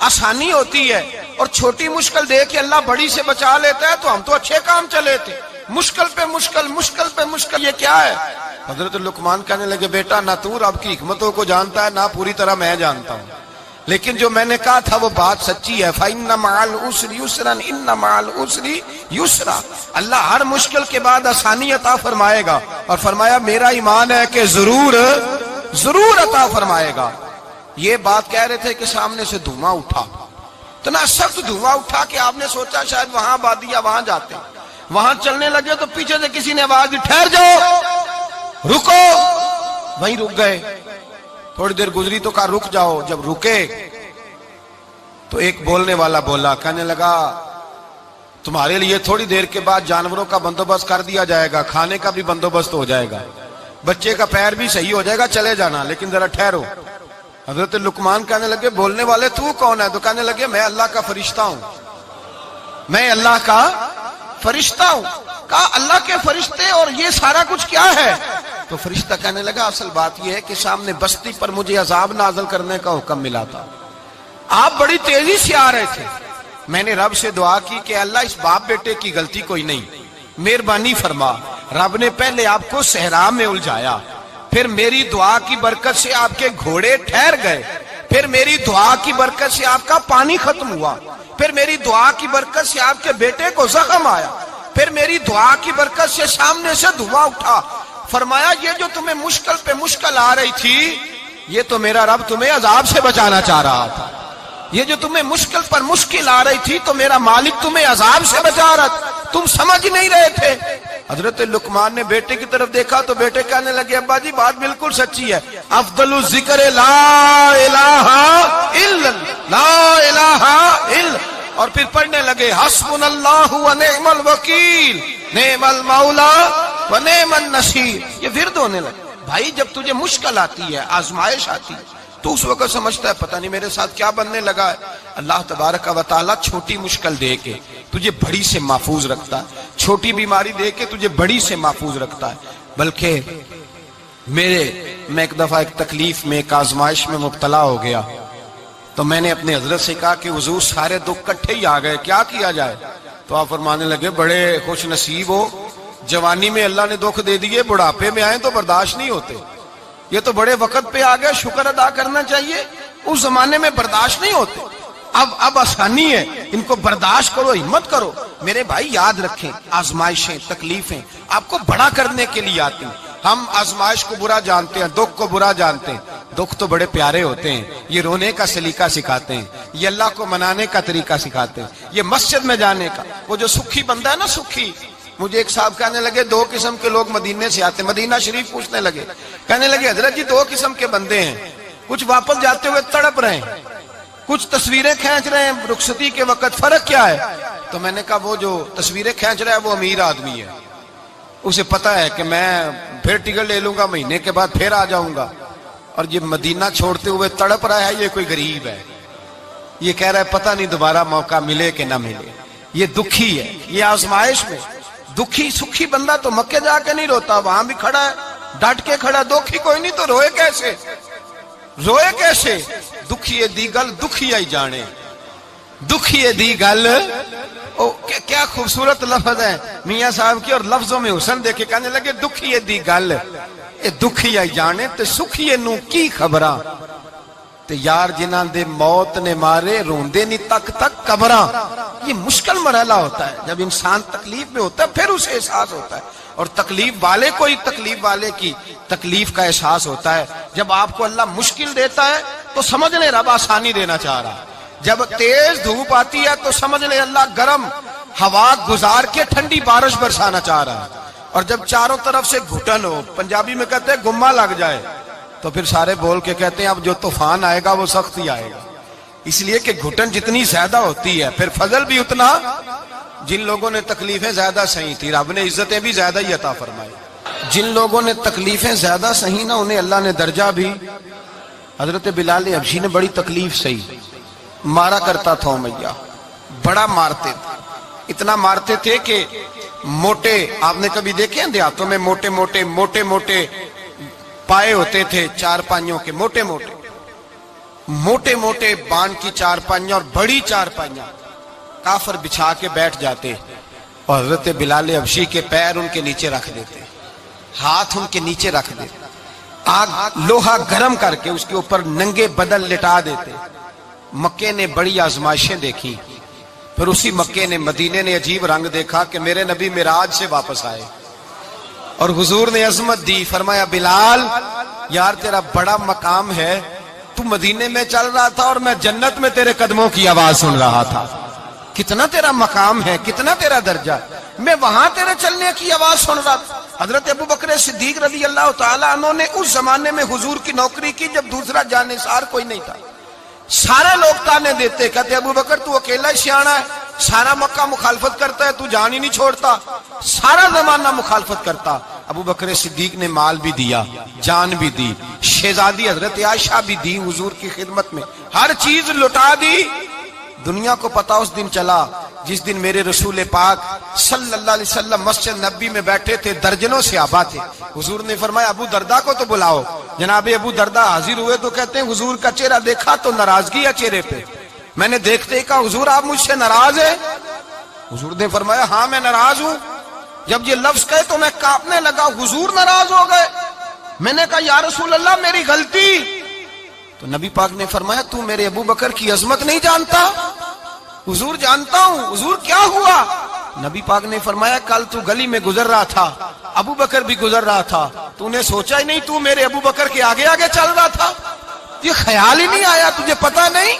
آسانی ہوتی ہے، اور چھوٹی مشکل دے کے اللہ بڑی سے بچا لیتا ہے، تو ہم تو اچھے کام چلے تھے، مشکل پہ مشکل یہ کیا ہے؟ حضرت لقمان کہنے لگے بیٹا نہ تو رب کی حکمتوں کو جانتا ہے نہ پوری طرح میں جانتا ہوں، لیکن جو میں نے کہا تھا وہ بات سچی ہے۔ فَإِنَّ مَعَ الْعُسْرِ يُسْرًا إِنَّ مَعَ الْعُسْرِ يُسْرًا، اللہ ہر مشکل کے بعد آسانی عطا فرمائے گا، اور فرمایا میرا ایمان ہے کہ ضرور عطا فرمائے گا۔ یہ بات کہہ رہے تھے کہ سامنے سے دھواں اٹھا، اتنا سخت دھواں اٹھا کہ آپ نے سوچا شاید وہاں آبادی یا وہاں جاتے ہیں۔ وہاں چلنے لگے تو پیچھے سے کسی نے آواز دی ٹھہر جاؤ، رکو، وہیں رک گئے۔ تھوڑی دیر گزری تو کہا رک جاؤ، جب رکے تو ایک بولنے والا بولا، کہنے لگا تمہارے لیے تھوڑی دیر کے بعد جانوروں کا بندوبست کر دیا جائے گا، کھانے کا بھی بندوبست ہو جائے گا، بچے کا پیر بھی صحیح ہو جائے گا، چلے جانا لیکن ذرا ٹھہرو۔ حضرت لقمان کہنے لگے بولنے والے تو کون ہے؟ تو کہنے لگے میں اللہ کا فرشتہ ہوں، میں اللہ کا فرشتہ ہوں۔ کہا اللہ کے فرشتے اور یہ سارا کچھ کیا ہے؟ تو فرشتہ کہنے لگا اصل بات یہ ہے کہ سامنے بستی پر مجھے عذاب نازل کرنے کا حکم ملا تھا، آپ بڑی تیزی سے آ رہے تھے، میں نے رب سے دعا کی کہ اللہ اس باپ بیٹے کی غلطی کوئی نہیں، مہربانی فرما۔ رب نے پہلے آپ کو صحرا میں الجھایا، پھر میری دعا کی برکت سے آپ کے گھوڑے ٹھہر گئے، پھر میری دعا کی برکت سے آپ کا پانی ختم ہوا، پھر میری دعا کی برکت سے آپ کے بیٹے کو زخم آیا، پھر میری دعا کی برکت سے سامنے سے دھواں اٹھا۔ فرمایا یہ جو تمہیں مشکل پہ مشکل آ رہی تھی، یہ تو میرا رب تمہیں عذاب سے بچانا چاہ رہا تھا، یہ جو تمہیں مشکل پر مشکل آ رہی تھی تو میرا مالک تمہیں عذاب سے بچا رہا تھا، تم سمجھ نہیں رہے تھے۔ حضرت لقمان نے بیٹے کی طرف دیکھا تو بیٹے کہنے لگے ابا جی بات بالکل سچی ہے، افضل الذکر لا الہ الا لا الہ الا، اور پھر پڑھنے لگے حسبنا اللہ و نعم الوکیل نعم المولا و نعم النصیر، یہ ورد ہونے لگے۔ بھائی جب تجھے مشکل آتی ہے، آزمائش آتی ہے، تو اس وقت سمجھتا ہے پتہ نہیں میرے ساتھ کیا بننے لگا ہے۔ اللہ تبارک و تعالیٰ چھوٹی مشکل دے کے تجھے بڑی سے محفوظ رکھتا ہے، چھوٹی بیماری دے کے تجھے بڑی سے محفوظ رکھتا ہے۔ بلکہ میں ایک دفعہ ایک تکلیف میں، ایک آزمائش میں مبتلا ہو گیا، تو میں نے اپنے حضرت سے کہا کہ حضور سارے دکھ کٹھے ہی آ گئے، کیا کیا جائے؟ تو آپ فرمانے لگے بڑے خوش نصیب ہو، جوانی میں اللہ نے دکھ دے دیے، بڑھاپے میں آئے تو برداشت نہیں ہوتے، یہ تو بڑے وقت پہ آ گئے، شکر ادا کرنا چاہیے، اس زمانے میں برداشت نہیں ہوتے، اب آسانی ہے، ان کو برداشت کرو، ہمت کرو۔ میرے بھائی یاد رکھیں، آزمائشیں، تکلیفیں آپ کو بڑا کرنے کے لیے آتی ہیں۔ ہم آزمائش کو برا جانتے ہیں، دکھ کو برا جانتے ہیں، دکھ تو بڑے پیارے ہوتے ہیں، یہ رونے کا سلیقہ سکھاتے ہیں، یہ اللہ کو منانے کا طریقہ سکھاتے ہیں، یہ مسجد میں جانے کا۔ وہ جو سکھی بندہ ہے نا، سکھی، مجھے ایک صاحب کہنے لگے دو قسم کے لوگ مدینے سے آتے ہیں، مدینہ شریف پوچھنے لگے، کہنے لگے حضرت جی دو قسم کے بندے ہیں، کچھ واپس جاتے ہوئے تڑپ رہے ہیں، کچھ تصویریں کھینچ رہے ہیں رخصتی کے وقت، فرق کیا ہے؟ تو میں نے کہا وہ جو تصویریں کھینچ رہا ہے وہ امیر آدمی ہے، اسے پتا ہے کہ میں پھر ٹکٹ لے لوں گا، مہینے کے بعد پھر آ جاؤں گا، اور یہ مدینہ چھوڑتے ہوئے تڑپ رہا ہے، یہ کوئی غریب ہے، یہ کہہ رہا ہے پتہ نہیں دوبارہ موقع ملے کہ نہ ملے، یہ دکھی ہے، یہ آزمائش میں دکھی۔ سکھی بندہ تو مکے جا کے نہیں روتا، وہاں بھی کھڑا ہے، ڈٹ کے کھڑا، دکھی کوئی نہیں تو روئے کیسے؟ روئے کیسے؟ دکھیے دی گل دکھی آئی جانے، دکھیے دی گل، کیا خوبصورت لفظ ہے میاں صاحب کی، اور لفظوں میں حسن دیکھے، کہنے لگے دکھیے دی گل اے دکھی آئی جانے، تے سکھیے نو کی خبراں، تے یار جنہاں دے موت نے مارے روندے نہیں تک تک قبراں۔ یہ مشکل مرحلہ ہوتا ہے، جب انسان تکلیف میں ہوتا ہے پھر اسے احساس ہوتا ہے، اور تکلیف والے کو ہی تکلیف والے کی تکلیف کا احساس ہوتا ہے۔ جب آپ کو اللہ مشکل دیتا ہے تو سمجھ لیں رب آسانی دینا چاہ رہا ہے، جب تیز دھوپ آتی ہے تو سمجھ لیں اللہ گرم ہوا گزار کے ٹھنڈی بارش برسانا چاہ رہا ہے، اور جب چاروں طرف سے گھٹن ہو، پنجابی میں کہتے ہیں گما لگ جائے، تو پھر سارے بول کے کہتے ہیں اب جو طوفان آئے گا وہ سخت ہی آئے گا، اس لیے کہ گھٹن جتنی زیادہ ہوتی ہے پھر فضل بھی اتنا۔ جن لوگوں نے تکلیفیں زیادہ سہی تھی رب نے عزتیں بھی زیادہ ہی عطا فرمائی، جن لوگوں نے تکلیفیں زیادہ سہی نا انہیں اللہ نے درجہ بھی۔ حضرت بلال حبشی نے بڑی تکلیف سہی، مارا کرتا تھا امیہ، بڑا مارتے تھے، اتنا مارتے تھے کہ موٹے، آپ نے کبھی دیکھے ہیں دیہاتوں میں موٹے موٹے پائے ہوتے تھے، چار پائیوں کے، موٹے موٹے بان کی چار پائیاں اور بڑی چار پائیاں کافر بچھا کے بیٹھ جاتے، اور حضرت بلال حبشی کے پیر ان کے نیچے رکھ دیتے، ہاتھ ان کے نیچے رکھ دیتے، آگ لوہا گرم کر کے اس کے اوپر ننگے بدن لٹا دیتے۔ مکے نے بڑی آزمائشیں دیکھی، پھر اسی مکے نے، مدینے نے عجیب رنگ دیکھا کہ میرے نبی معراج سے واپس آئے، اور حضور نے عظمت دی، فرمایا بلال یار تیرا بڑا مقام ہے، تو مدینے میں چل رہا تھا اور میں جنت میں تیرے قدموں کی آواز سن رہا تھا، کتنا تیرا مقام ہے، کتنا تیرا درجہ، میں وہاں تیرے چلنے کی آواز سن رہا تھا۔ حضرت ابو بکر صدیق رضی اللہ تعالیٰ عنہ نے اس زمانے میں حضور کی نوکری کی جب دوسرا جانثار کوئی نہیں تھا، سارے لوگ تانے دیتے، کہتے ابو بکر تو اکیلا ہی سیاںا ہے، سارا مکہ مخالفت کرتا ہے، تو جان ہی نہیں چھوڑتا، سارا زمانہ مخالفت کرتا۔ ابو بکر صدیق نے مال بھی دیا، جان بھی دی، شہزادی حضرت عائشہ بھی دی حضور کی خدمت میں، ہر چیز لٹا دی۔ دنیا کو پتا اس دن چلا جس دن میرے رسول پاک صلی اللہ علیہ وسلم مسجد نبی میں بیٹھے تھے، درجنوں صحابہ تھے، حضور نے فرمایا ابو دردہ کو تو بلاؤ۔ جناب ابو دردہ حاضر ہوئے تو کہتے ہیں حضور کا چہرہ دیکھا تو ناراضگی ہے چہرے پہ، میں نے دیکھتے ہی کہا حضور آپ مجھ سے ناراض ہیں؟ حضور نے فرمایا ہاں میں ناراض ہوں۔ جب یہ لفظ کہے تو میں کانپنے لگا، حضور ناراض ہو گئے؟ میں نے کہا یا رسول اللہ میری غلطی۔ تو نبی پاک نے فرمایا تو میرے ابو بکر کی عظمت نہیں جانتا؟ حضور جانتا ہوں۔ حضور کیا ہوا؟ نبی پاک نے فرمایا کل تو گلی میں گزر رہا تھا، ابو بکر بھی گزر رہا تھا، تو نے سوچا ہی نہیں تو میرے ابو بکر کے آگے آگے چل رہا تھا؟ یہ خیال ہی نہیں آیا تجھے پتا نہیں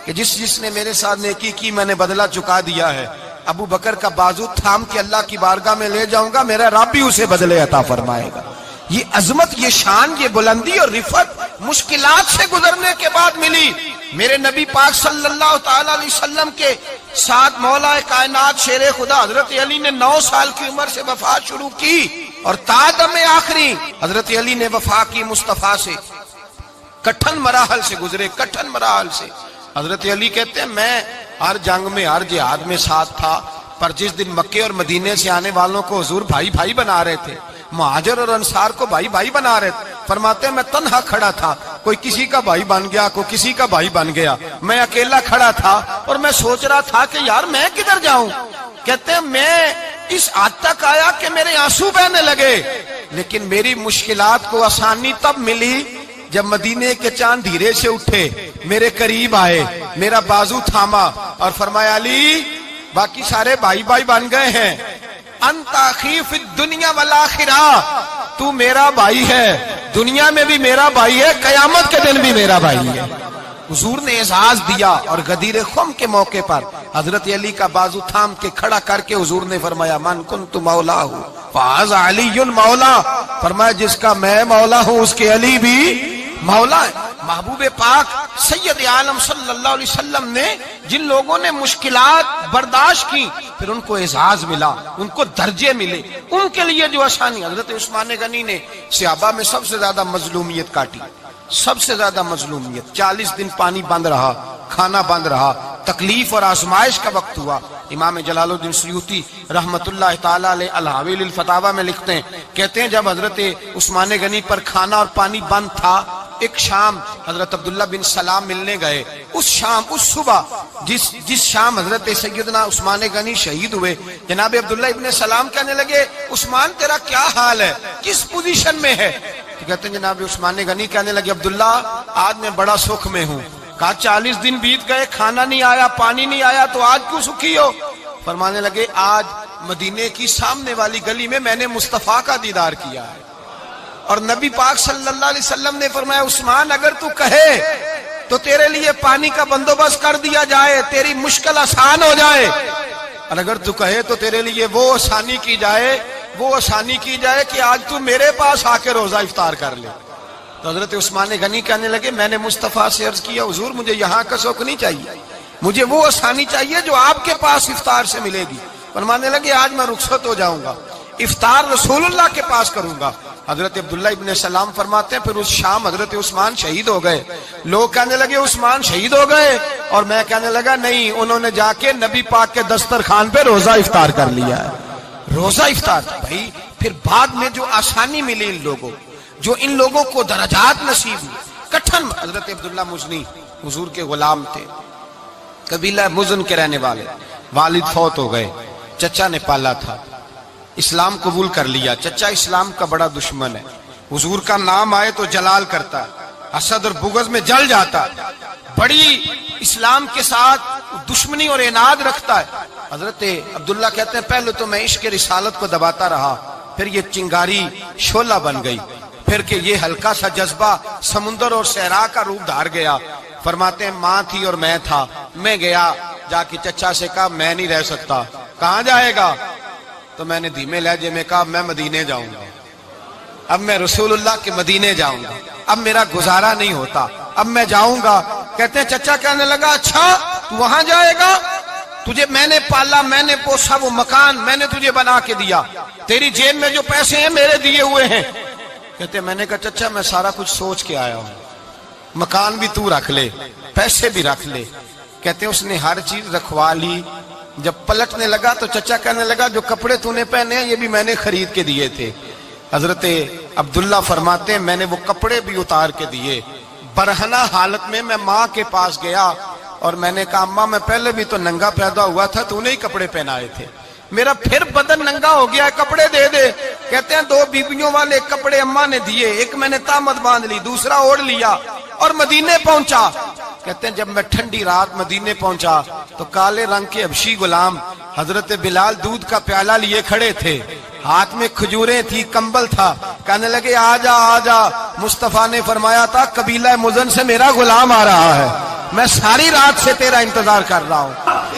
کہ جس نے میرے ساتھ نیکی کی میں نے بدلہ چکا دیا ہے، ابو بکر کا بازو تھام کے اللہ کی بارگاہ میں لے جاؤں گا، میرا رب بھی اسے بدلے عطا فرمائے گا۔ یہ عظمت، یہ شان، یہ بلندی اور رفعت مشکلات سے گزرنے کے بعد ملی۔ میرے نبی پاک صلی اللہ تعالی علیہ وسلم کے ساتھ مولا کائنات شیر خدا حضرت علی نے 9 سال کی عمر سے وفات شروع کی، اور تا دم آخری حضرت علی نے وفا کی مصطفیٰ سے، کٹھن مراحل سے گزرے، کٹھن مراحل سے۔ حضرت علی کہتے ہیں میں ہر جنگ میں، ہر جہاد میں ساتھ تھا، پر جس دن مکے اور مدینے سے آنے والوں کو حضور بھائی بھائی بنا رہے تھے، مہاجر اور انصار کو بھائی بھائی بنا رہے تھے، فرماتے ہیں میں تنہا کھڑا تھا، کوئی کسی کا بھائی بن گیا، کوئی کسی کا بھائی بن گیا، میں اکیلا کھڑا تھا اور میں سوچ رہا تھا کہ یار میں کدھر جاؤں. کہتے ہیں میں اس حد تک آیا کہ میرے آنسو بہنے لگے، لیکن میری مشکلات کو آسانی تب ملی جب مدینے کے چاند دھیرے سے اٹھے، میرے قریب آئے، میرا بازو تھاما اور فرمایا علی باقی سارے بھائی بھائی بن گئے ہیں، انت اخی فی الدنیا والآخرہ، تو میرا بھائی ہے، دنیا میں بھی میرا بھائی ہے، قیامت کے دن بھی میرا بھائی ہے. حضور نے اعزاز دیا اور غدیر خم کے موقع پر حضرت علی کا بازو تھام کے کھڑا کر کے حضور نے فرمایا من کنت مولا ہوں فہذا علی مولا، فرمایا جس کا میں مولا ہوں اس کے علی بھی مولا ہے. محبوب پاک سید عالم صلی اللہ علیہ وسلم نے جن لوگوں نے مشکلات برداشت کی پھر ان کو اعزاز ملا، ان کو درجے ملے، ان کے لیے جو آسانی. حضرت عثمان غنی نے صحابہ میں سب سے زیادہ مظلومیت کاٹی، سب سے زیادہ مظلومیت. 40 دن پانی بند رہا، کھانا بند رہا، تکلیف اور آزمائش کا وقت ہوا. امام جلال الدین سیوطی رحمت اللہ تعالی علیہ الحاوی للفتاوی میں لکھتے ہیں، کہتے ہیں جب حضرت عثمان غنی پر کھانا اور پانی بند تھا، ایک شام حضرت عبداللہ بن سلام ملنے گئے. اس شام، اس صبح جس شام حضرت سیدنا عثمان غنی شہید ہوئے، جناب عبداللہ ابن سلام کہنے لگے عثمان تیرا کیا حال ہے، کس پوزیشن میں ہے؟ تو کہتے ہیں جناب عثمان غنی کہنے لگے عبداللہ آج میں بڑا سکھ میں ہوں. کہا 40 دن بیت گئے، کھانا نہیں آیا، پانی نہیں آیا، تو آج کیوں سکھی ہو؟ فرمانے لگے آج مدینے کی سامنے والی گلی میں میں نے مصطفیٰ کا دیدار کیا ہے، اور نبی پاک صلی اللہ علیہ وسلم نے فرمایا عثمان اگر تو کہے تو تیرے لیے پانی کا بندوبست کر دیا جائے، تیری مشکل آسان ہو جائے، اور اگر تو کہے تو تیرے لیے وہ آسانی کی جائے کہ آج تو میرے پاس آ کے روزہ افطار کر لے. تو حضرت عثمان غنی کہنے لگے میں نے مصطفیٰ سے عرض کیا حضور مجھے یہاں کا شوق نہیں چاہیے، مجھے وہ آسانی چاہیے جو آپ کے پاس افطار سے ملے گی. فرمانے لگے آج میں رخصت ہو جاؤں گا، افطار رسول اللہ کے پاس کروں گا. حضرت عبداللہ ابن سلام فرماتے ہیں پھر اس شام حضرت عثمان شہید ہو گئے. لوگ کہنے لگے عثمان شہید ہو گئے، اور میں کہنے لگا نہیں، انہوں نے جا کے نبی پاک کے دسترخوان پہ روزہ افطار کر لیا ہے. روزہ افطار بھائی پھر بعد میں جو آسانی ملی ان لوگوں، جو ان لوگوں کو درجات نصیب ہوئی. کٹھن حضرت عبداللہ مزنی حضور کے غلام تھے، قبیلہ مزن کے رہنے والے، والد فوت ہو گئے، چچا نے پالا تھا، اسلام قبول کر لیا. چچا اسلام کا بڑا دشمن ہے، حضور کا نام آئے تو جلال کرتا ہے، حسد اور بغض میں جل جاتا ہے، بڑی اسلام کے ساتھ دشمنی اور عناد رکھتا ہے. حضرت عبداللہ کہتے ہیں پہلے تو میں عشق رسالت کو دباتا رہا، پھر یہ چنگاری شعلہ بن گئی، پھر کہ یہ ہلکا سا جذبہ سمندر اور صحرا کا روپ دھار گیا. فرماتے ہیں ماں تھی اور میں تھا، میں گیا جا کے چچا سے کہا میں نہیں رہ سکتا. کہاں جائے گا؟ تو میں نے دھیمے لہجے میں کہا میں مدینے جاؤں گا، اب میں رسول اللہ کے مدینے جاؤں گا، اب میرا گزارا نہیں ہوتا، اب میں جاؤں گا. کہتے ہیں چچا کہنے لگا اچھا تو وہاں جائے گا، تجھے میں نے پالا، میں نے پوسا، وہ مکان میں نے تجھے بنا کے دیا، تیری جیب میں جو پیسے ہیں میرے دیے ہوئے ہیں. کہتے ہیں میں نے کہا چچا میں سارا کچھ سوچ کے آیا ہوں، مکان بھی تو رکھ لے، پیسے بھی رکھ لے. کہتے ہیں اس نے ہر چیز رکھوا لی. جب پلٹنے لگا تو چچا کہنے لگا جو کپڑے تو نے پہنے ہیں یہ بھی میں نے خرید کے دیے تھے. حضرت عبداللہ فرماتے ہیں میں نے وہ کپڑے بھی اتار کے دیے. برہنہ حالت میں میں ماں کے پاس گیا اور میں نے کہا اماں میں پہلے بھی تو ننگا پیدا ہوا تھا، تو نے ہی کپڑے پہنائے تھے، میرا پھر بدن ننگا ہو گیا ہے، کپڑے دے دے. کہتے ہیں 2 بیویوں والے کپڑے اماں نے دیے، ایک میں نے تامت باندھ لی، دوسرا اوڑھ لیا اور مدینے پہنچا. کہتے ہیں جب میں ٹھنڈی رات مدینے پہنچا تو کالے رنگ کے حبشی غلام حضرت بلال دودھ کا پیالہ لیے کھڑے تھے، ہاتھ میں کھجوریں تھی، کمبل تھا. کہنے لگے آجا آجا، مصطفیٰ نے فرمایا تھا قبیلہ مزن سے میرا غلام آ رہا ہے، میں ساری رات سے تیرا انتظار کر رہا ہوں.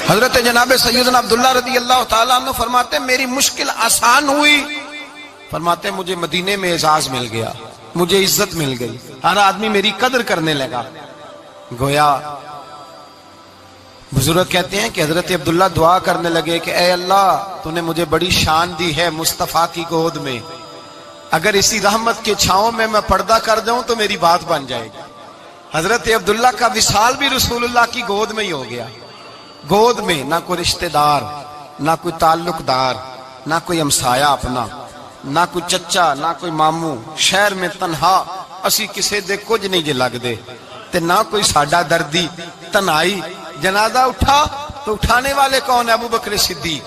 حضرت جناب سیدنا عبداللہ رضی اللہ تعالیٰ عنہ فرماتے ہیں میری مشکل آسان ہوئی. فرماتے ہیں مجھے مدینے میں اعزاز مل گیا، مجھے عزت مل گئی، ہر آدمی میری قدر کرنے لگا. گویا بزرگ کہتے ہیں کہ حضرت عبداللہ دعا کرنے لگے کہ اے اللہ تو نے مجھے بڑی شان دی ہے مصطفیٰ کی گود میں، اگر اسی رحمت کے چھاؤں میں پردہ کر جاؤں تو میری بات بن جائے گی. حضرت عبداللہ کا وصال بھی رسول اللہ کی گود میں ہی ہو گیا. گود میں، نہ کوئی رشتہ دار، نہ کوئی تعلق دار، نہ کوئی ہمسایا اپنا، نہ کوئی چچا، نہ کوئی ماموں، شہر میں تنہا اسی کسے دے کچھ نہیں جے لگ دے تے نہ کوئی ساڈا دردی، تنہائی۔ جنازہ اٹھا تو اٹھانے والے کون ہیں؟ ابو بکر صدیق،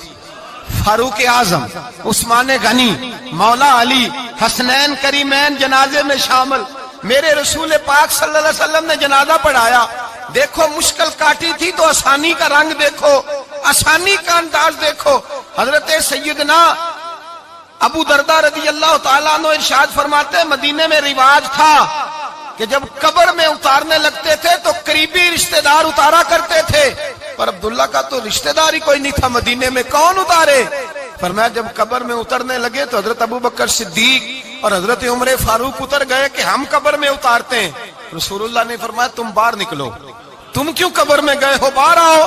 فاروق اعظم، عثمان غنی، مولا علی، حسنین کریمین جنازے میں شامل۔ میرے رسول پاک صلی اللہ علیہ وسلم نے جنازہ پڑھایا، دیکھو مشکل کاٹی تھی تو آسانی کا رنگ دیکھو، آسانی کا انداز دیکھو۔ حضرت سیدنا ابو دردہ رضی اللہ تعالیٰ عنہ ارشاد فرماتے ہیں مدینے میں رواج تھا کہ جب قبر میں اتارنے لگتے تھے تو قریبی رشتہ دار اتارا کرتے تھے، پر عبداللہ کا تو رشتہ دار ہی کوئی نہیں تھا مدینے میں، کون اتارے؟ فرمایا جب قبر میں اترنے لگے تو حضرت ابو بکر صدیق اور حضرت عمر فاروق اتر گئے کہ ہم قبر میں اتارتے ہیں۔ رسول اللہ نے فرمایا تم باہر نکلو، تم کیوں قبر میں گئے ہو، باہر آؤ۔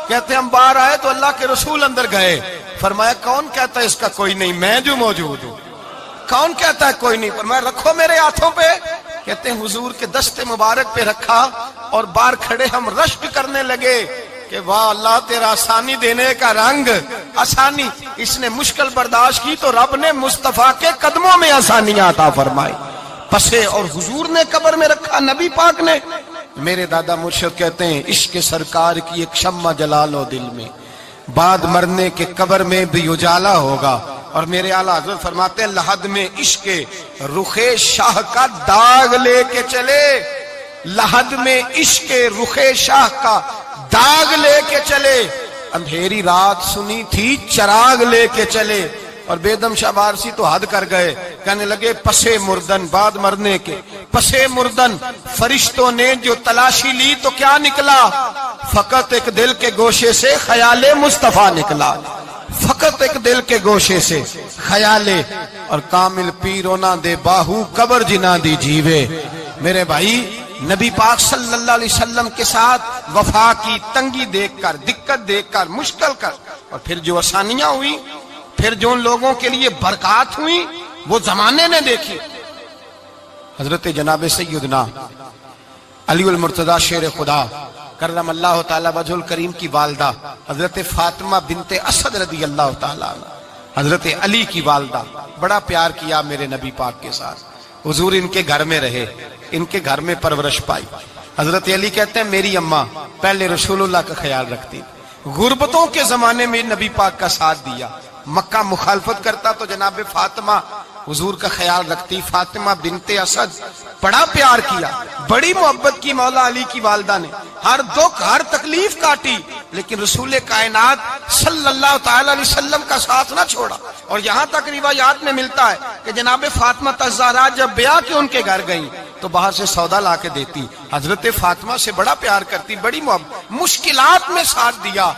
کہتے ہیں ہم باہر آئے تو اللہ کے رسول اندر گئے۔ فرمایا کون کہتا ہے اس کا کوئی نہیں، میں جو موجود ہوں۔ کون کہتا ہے کوئی نہیں؟ فرمایا رکھو میرے ہاتھوں پہ۔ کہتے ہیں حضور کے دست مبارک پہ رکھا اور باہر کھڑے ہم رشک کرنے لگے کہ واہ اللہ تیرا آسانی دینے کا رنگ، آسانی۔ اس نے مشکل برداشت کی تو رب نے مصطفیٰ کے قدموں میں آسانیاں عطا فرمائی، پسے اور حضور نے قبر میں رکھا، نبی پاک نے۔ میرے دادا مرشد کہتے ہیں عشق سرکار کی ایک شمع جلا لو دل میں، بعد مرنے کے قبر میں بھی اجالا ہوگا۔ اور میرے اعلیٰ حضرت فرماتے ہیں لحد میں عشق رخ شاہ کا داغ لے کے چلے، لحد میں عشق رخ شاہ کا داغ لے کے چلے، اندھیری رات سنی تھی چراغ لے کے چلے۔ اور بیدم شاہ بارسی تو حد کر گئے، کہنے لگے پسے مردن، بعد مرنے کے پسے مردن فرشتوں نے جو تلاشی لی تو کیا نکلا؟ فقط ایک دل کے گوشے سے خیال مصطفیٰ نکلا، فقط ایک دل کے گوشے سے خیال۔ اور کامل پیرونا دے باہو قبر جنا دی جیوے۔ میرے بھائی نبی پاک صلی اللہ علیہ وسلم کے ساتھ وفا کی تنگی دیکھ کر، دقت دیکھ کر، مشکل کر، اور پھر جو آسانیاں ہوئی، پھر جو ان لوگوں کے لیے برکات ہوئی وہ زمانے نے دیکھی۔ حضرت جناب سیدنا علی المرتضی شیر خدا کرم اللہ تعالی وجہ الکریم کی والدہ حضرت فاطمہ بنت اسد رضی اللہ تعالی عنہ، حضرت علی کی والدہ، بڑا پیار کیا میرے نبی پاک کے ساتھ۔ حضور ان کے گھر میں رہے، ان کے گھر میں پرورش پائی۔ حضرت علی کہتے ہیں میری اماں پہلے رسول اللہ کا خیال رکھتی، غربتوں کے زمانے میں نبی پاک کا ساتھ دیا، مکہ مخالفت کرتا تو جناب فاطمہ حضور کا خیال رکھتی۔ فاطمہ بنت اسد بڑا پیار کیا، بڑی محبت کی مولا علی کی والدہ نے، ہر دکھ ہر تکلیف کاٹی، لیکن رسول کائنات صلی اللہ تعالی علیہ وسلم کا ساتھ نہ چھوڑا۔ اور یہاں تک روایات میں ملتا ہے کہ جناب فاطمہ الزہرا جب بیعہ کے ان کے گھر گئیں تو باہر سے سودا لا کے دیتی، حضرت فاطمہ سے بڑا پیار کرتی، بڑی محبت، مشکلات میں ساتھ دیا۔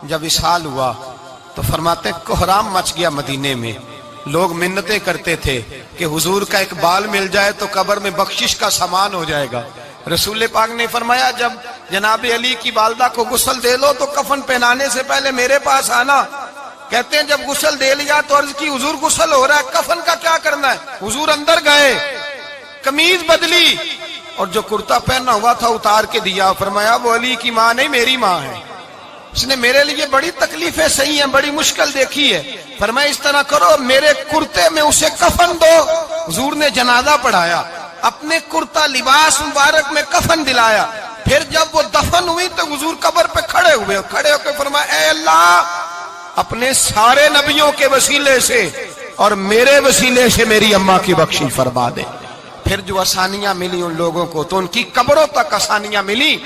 جب وصال ہوا تو فرماتے ہیں کوہرام مچ گیا مدینے میں، لوگ منتیں کرتے تھے کہ حضور کا ایک بال مل جائے تو قبر میں بخشش کا سامان ہو جائے گا۔ رسول پاک نے فرمایا جب جناب علی کی والدہ کو غسل دے لو تو کفن پہنانے سے پہلے میرے پاس آنا۔ کہتے ہیں جب غسل دے لیا تو عرض کی حضور غسل ہو رہا ہے، کفن کا کیا کرنا ہے؟ حضور اندر گئے، قمیض بدلی اور جو کرتا پہنا ہوا تھا اتار کے دیا۔ فرمایا وہ علی کی ماں نہیں میری ماں ہے، اس نے میرے لیے بڑی تکلیفیں سہی ہیں، بڑی مشکل دیکھی ہے۔ فرمایا اس طرح کرو میرے کرتے میں اسے کفن دو۔ حضور نے جنازہ پڑھایا، اپنے کرتا لباس مبارک میں کفن دلایا۔ پھر جب وہ دفن ہوئی تو حضور قبر پہ کھڑے ہوئے، کھڑے ہو کے فرمایا اے اللہ اپنے سارے نبیوں کے وسیلے سے اور میرے وسیلے سے میری اماں کی بخشی فرما دے۔ پھر جو آسانیاں ملی ان لوگوں کو تو ان کی قبروں تک آسانیاں ملی،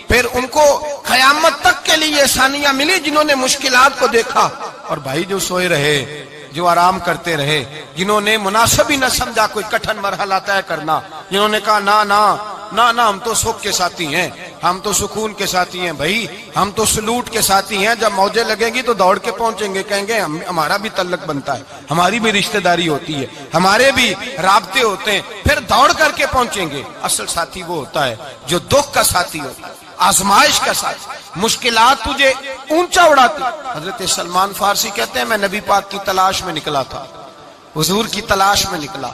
پھر ان کو قیامت تک کے لیے آسانیاں ملی جنہوں نے مشکلات کو دیکھا۔ اور بھائی جو سوئے رہے، جو آرام کرتے رہے، جنہوں نے مناسب ہی نہ سمجھا کوئی کٹھن مرحلہ طے کرنا، جنہوں نے کہا نا نا نا نا ہم تو سکھ کے ساتھی ہیں، ہم تو سکون کے ساتھی ہیں، بھائی ہم تو سلوٹ کے ساتھی ہیں، جب موجیں لگیں گی تو دوڑ کے پہنچیں گے، کہیں گے ہمارا بھی تعلق بنتا ہے، ہماری بھی رشتہ داری ہوتی ہے، ہمارے بھی رابطے ہوتے ہیں، پھر دوڑ کر کے پہنچیں گے۔ اصل ساتھی وہ ہوتا ہے جو دکھ کا ساتھی ہوتا ہے، آزمائش کا ساتھ، مشکلات تجھے اونچا اڑاتی۔ حضرت سلمان فارسی کہتے ہیں میں نبی پاک کی تلاش میں نکلا تھا، حضور کی تلاش میں نکلا،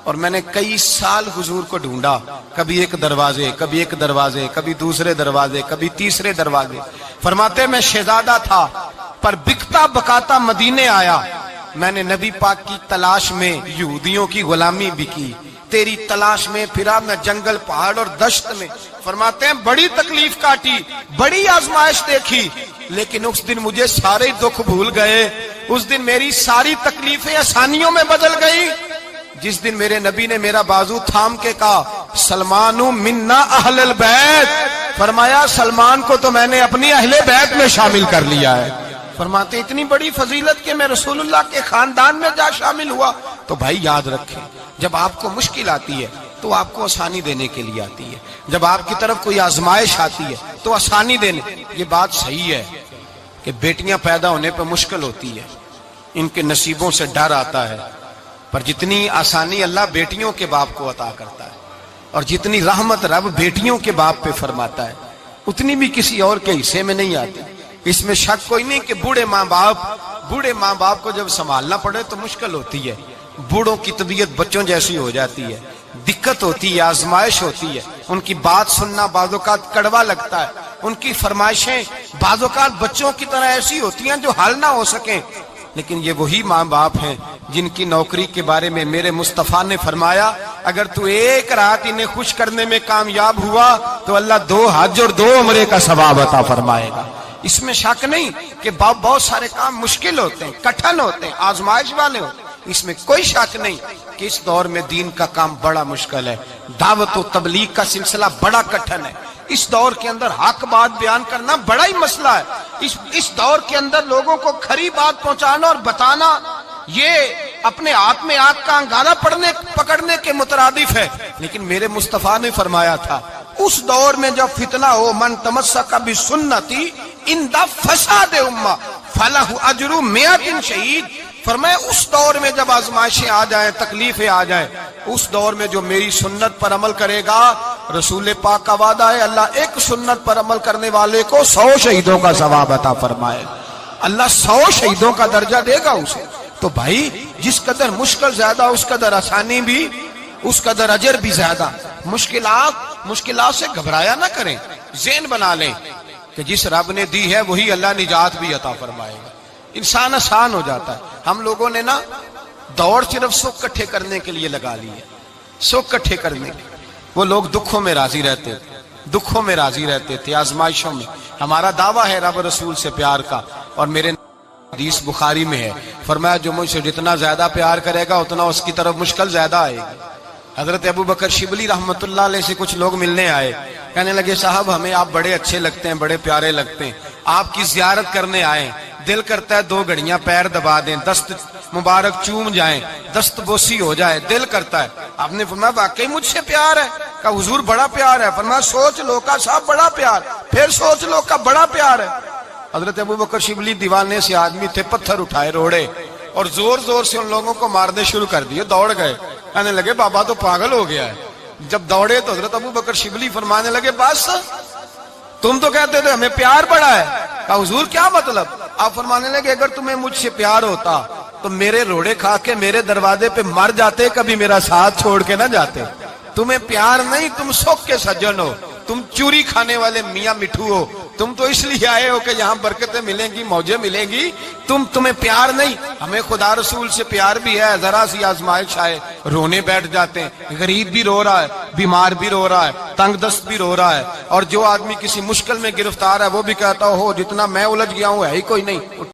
اور میں نے کئی سال حضور کو ڈھونڈا، کبھی ایک دروازے، کبھی ایک دروازے، کبھی دوسرے دروازے، کبھی تیسرے دروازے۔ فرماتے میں شہزادہ تھا، پر بکتا بکاتا مدینے آیا، میں نے نبی پاک کی تلاش میں یہودیوں کی غلامی بھی کی، تیری تلاش میں پھرا میں جنگل پہاڑ اور دشت میں۔ فرماتے ہیں بڑی تکلیف کاٹی، بڑی آزمائش دیکھی، لیکن اس دن مجھے سارے دکھ بھول گئے، اس دن میری ساری تکلیفیں آسانیوں میں بدل گئی، جس دن میرے نبی نے میرا بازو تھام کے کہا سلمان منا اہل البیت، فرمایا سلمان کو تو میں نے اپنی اہل بیت میں شامل کر لیا ہے۔ فرماتے اتنی بڑی فضیلت کہ میں رسول اللہ کے خاندان میں جا شامل ہوا۔ تو بھائی یاد رکھیں، جب آپ کو مشکل آتی ہے تو آپ کو آسانی دینے کے لیے آتی ہے، جب آپ کی طرف کوئی آزمائش آتی ہے تو آسانی دینے۔ یہ بات صحیح ہے کہ بیٹیاں پیدا ہونے پہ مشکل ہوتی ہے، ان کے نصیبوں سے ڈر آتا ہے، پر جتنی آسانی اللہ بیٹیوں کے باپ کو عطا کرتا ہے اور جتنی رحمت رب بیٹیوں کے باپ پہ فرماتا ہے اتنی بھی کسی اور کے حصے میں نہیں آتی۔ اس میں شک کوئی نہیں کہ بوڑھے ماں باپ کو جب سنبھالنا پڑے تو مشکل ہوتی ہے، بوڑھوں کی طبیعت بچوں جیسی ہو جاتی ہے، دقت ہوتی ہے، آزمائش ہوتی ہے، ان کی بات سننا بعض اوقات کڑوا لگتا ہے، ان کی فرمائشیں بعض اوقات بچوں کی طرح ایسی ہوتی ہیں جو حل نہ ہو سکیں، لیکن یہ وہی ماں باپ ہیں جن کی نوکری کے بارے میں میرے مصطفیٰ نے فرمایا اگر تو ایک رات انہیں خوش کرنے میں کامیاب ہوا تو اللہ 2 حج اور 2 عمرے کا ثواب عطا فرمائے گا۔ اس میں شک نہیں کہ بہت سارے کام مشکل ہوتے ہیں، کٹھن ہوتے ہیں، آزمائش والے ہوتے ہیں، اس میں کوئی شک نہیں کہ اس دور میں دین کا کام بڑا مشکل ہے، دعوت و تبلیغ کا سلسلہ بڑا کٹھن ہے، اس دور کے اندر حق بات بیان کرنا بڑا ہی مسئلہ ہے، اس دور کے اندر لوگوں کو کھری بات پہنچانا اور بتانا یہ اپنے ہاتھ میں آگ کا انگارہ پکڑنے کے مترادف ہے۔ لیکن میرے مصطفیٰ نے فرمایا تھا اس دور میں جب فتنہ ہو من تمسک بسنتی اندہ فساد امہ فلہ اجر 100 شہید، فرمایا اس دور میں جب آزمائشیں آ جائیں، تکلیفیں آ جائیں، اس دور میں جو میری سنت پر عمل کرے گا، رسول پاک کا وعدہ ہے اللہ ایک سنت پر عمل کرنے والے کو 100 شہیدوں کا ثواب عطا فرمائے، اللہ 100 شہیدوں کا درجہ دے گا اسے۔ تو بھائی جس قدر مشکل زیادہ اس قدر آسانی بھی، اس قدر اجر بھی زیادہ۔ مشکلات سے گھبرایا نہ کریں، ذہن بنا لیں کہ جس رب نے دی ہے وہی اللہ نجات بھی عطا فرمائے گا، انسان آسان ہو جاتا ہے۔ ہم لوگوں نے نا دوڑ صرف سکھ کٹھے کرنے کے لیے لگا لی ہے، سکھ کٹھے کرنے کے۔ وہ لوگ دکھوں میں راضی رہتے تھے، آزمائشوں میں۔ ہمارا دعویٰ ہے رب رسول سے پیار کا، اور میرے حدیث بخاری میں ہے فرمایا جو مجھ سے جتنا زیادہ پیار کرے گا اتنا اس کی طرف مشکل زیادہ آئے گی۔ حضرت ابو بکر شبلی رحمت اللہ علیہ سے کچھ لوگ ملنے آئے، کہنے لگے صاحب ہمیں آپ بڑے اچھے لگتے ہیں، بڑے پیارے لگتے ہیں، آپ کی زیارت کرنے آئے، دل کرتا ہے 2 گھڑیاں پیر دبا دیں، دست مبارک چوم جائیں، دست بوسی ہو جائے، دل کرتا ہے۔ آپ نے فرمایا واقعی مجھ سے پیار ہے؟ کہا حضور بڑا پیار ہے۔ فرمایا سوچ لو کا صاحب بڑا پیار، پھر سوچ لو کا بڑا پیار ہے۔ حضرت ابو بکر شبلی دیوانے سے آدمی تھے، پتھر اٹھائے روڑے اور زور زور سے ان لوگوں کو مارنے شروع کر دیے، دوڑ گئے، کہنے لگے بابا تو پاگل ہو گیا ہے۔ جب دوڑے تو حضرت ابو بکر شبلی فرمانے لگے بس تم تو کہتے تھے ہمیں پیار بڑا ہے۔ کہا حضور کیا مطلب؟ آپ فرمانے لگے اگر تمہیں مجھ سے پیار ہوتا تو میرے روڑے کھا کے میرے دروازے پہ مر جاتے، کبھی میرا ساتھ چھوڑ کے نہ جاتے۔ تمہیں پیار نہیں، تم سکھ کے سجن ہو، تم چوری کھانے والے میاں مٹھو ہو، تم تو اس لیے آئے ہو کہ یہاں برکتیں ملیں گی، موجیں ملیں گی، تمہیں پیار نہیں۔ ہمیں خدا رسول سے پیار بھی ہے، ذرا سی آزمائش آئے رونے بیٹھ جاتے ہیں، غریب بھی رو رہا ہے، بیمار بھی رو رہا ہے، تنگ دست بھی رو رہا ہے، اور جو آدمی کسی مشکل میں گرفتار ہے وہ بھی کہتا ہو جتنا میں الجھ گیا ہوں ہے ہی کوئی نہیں۔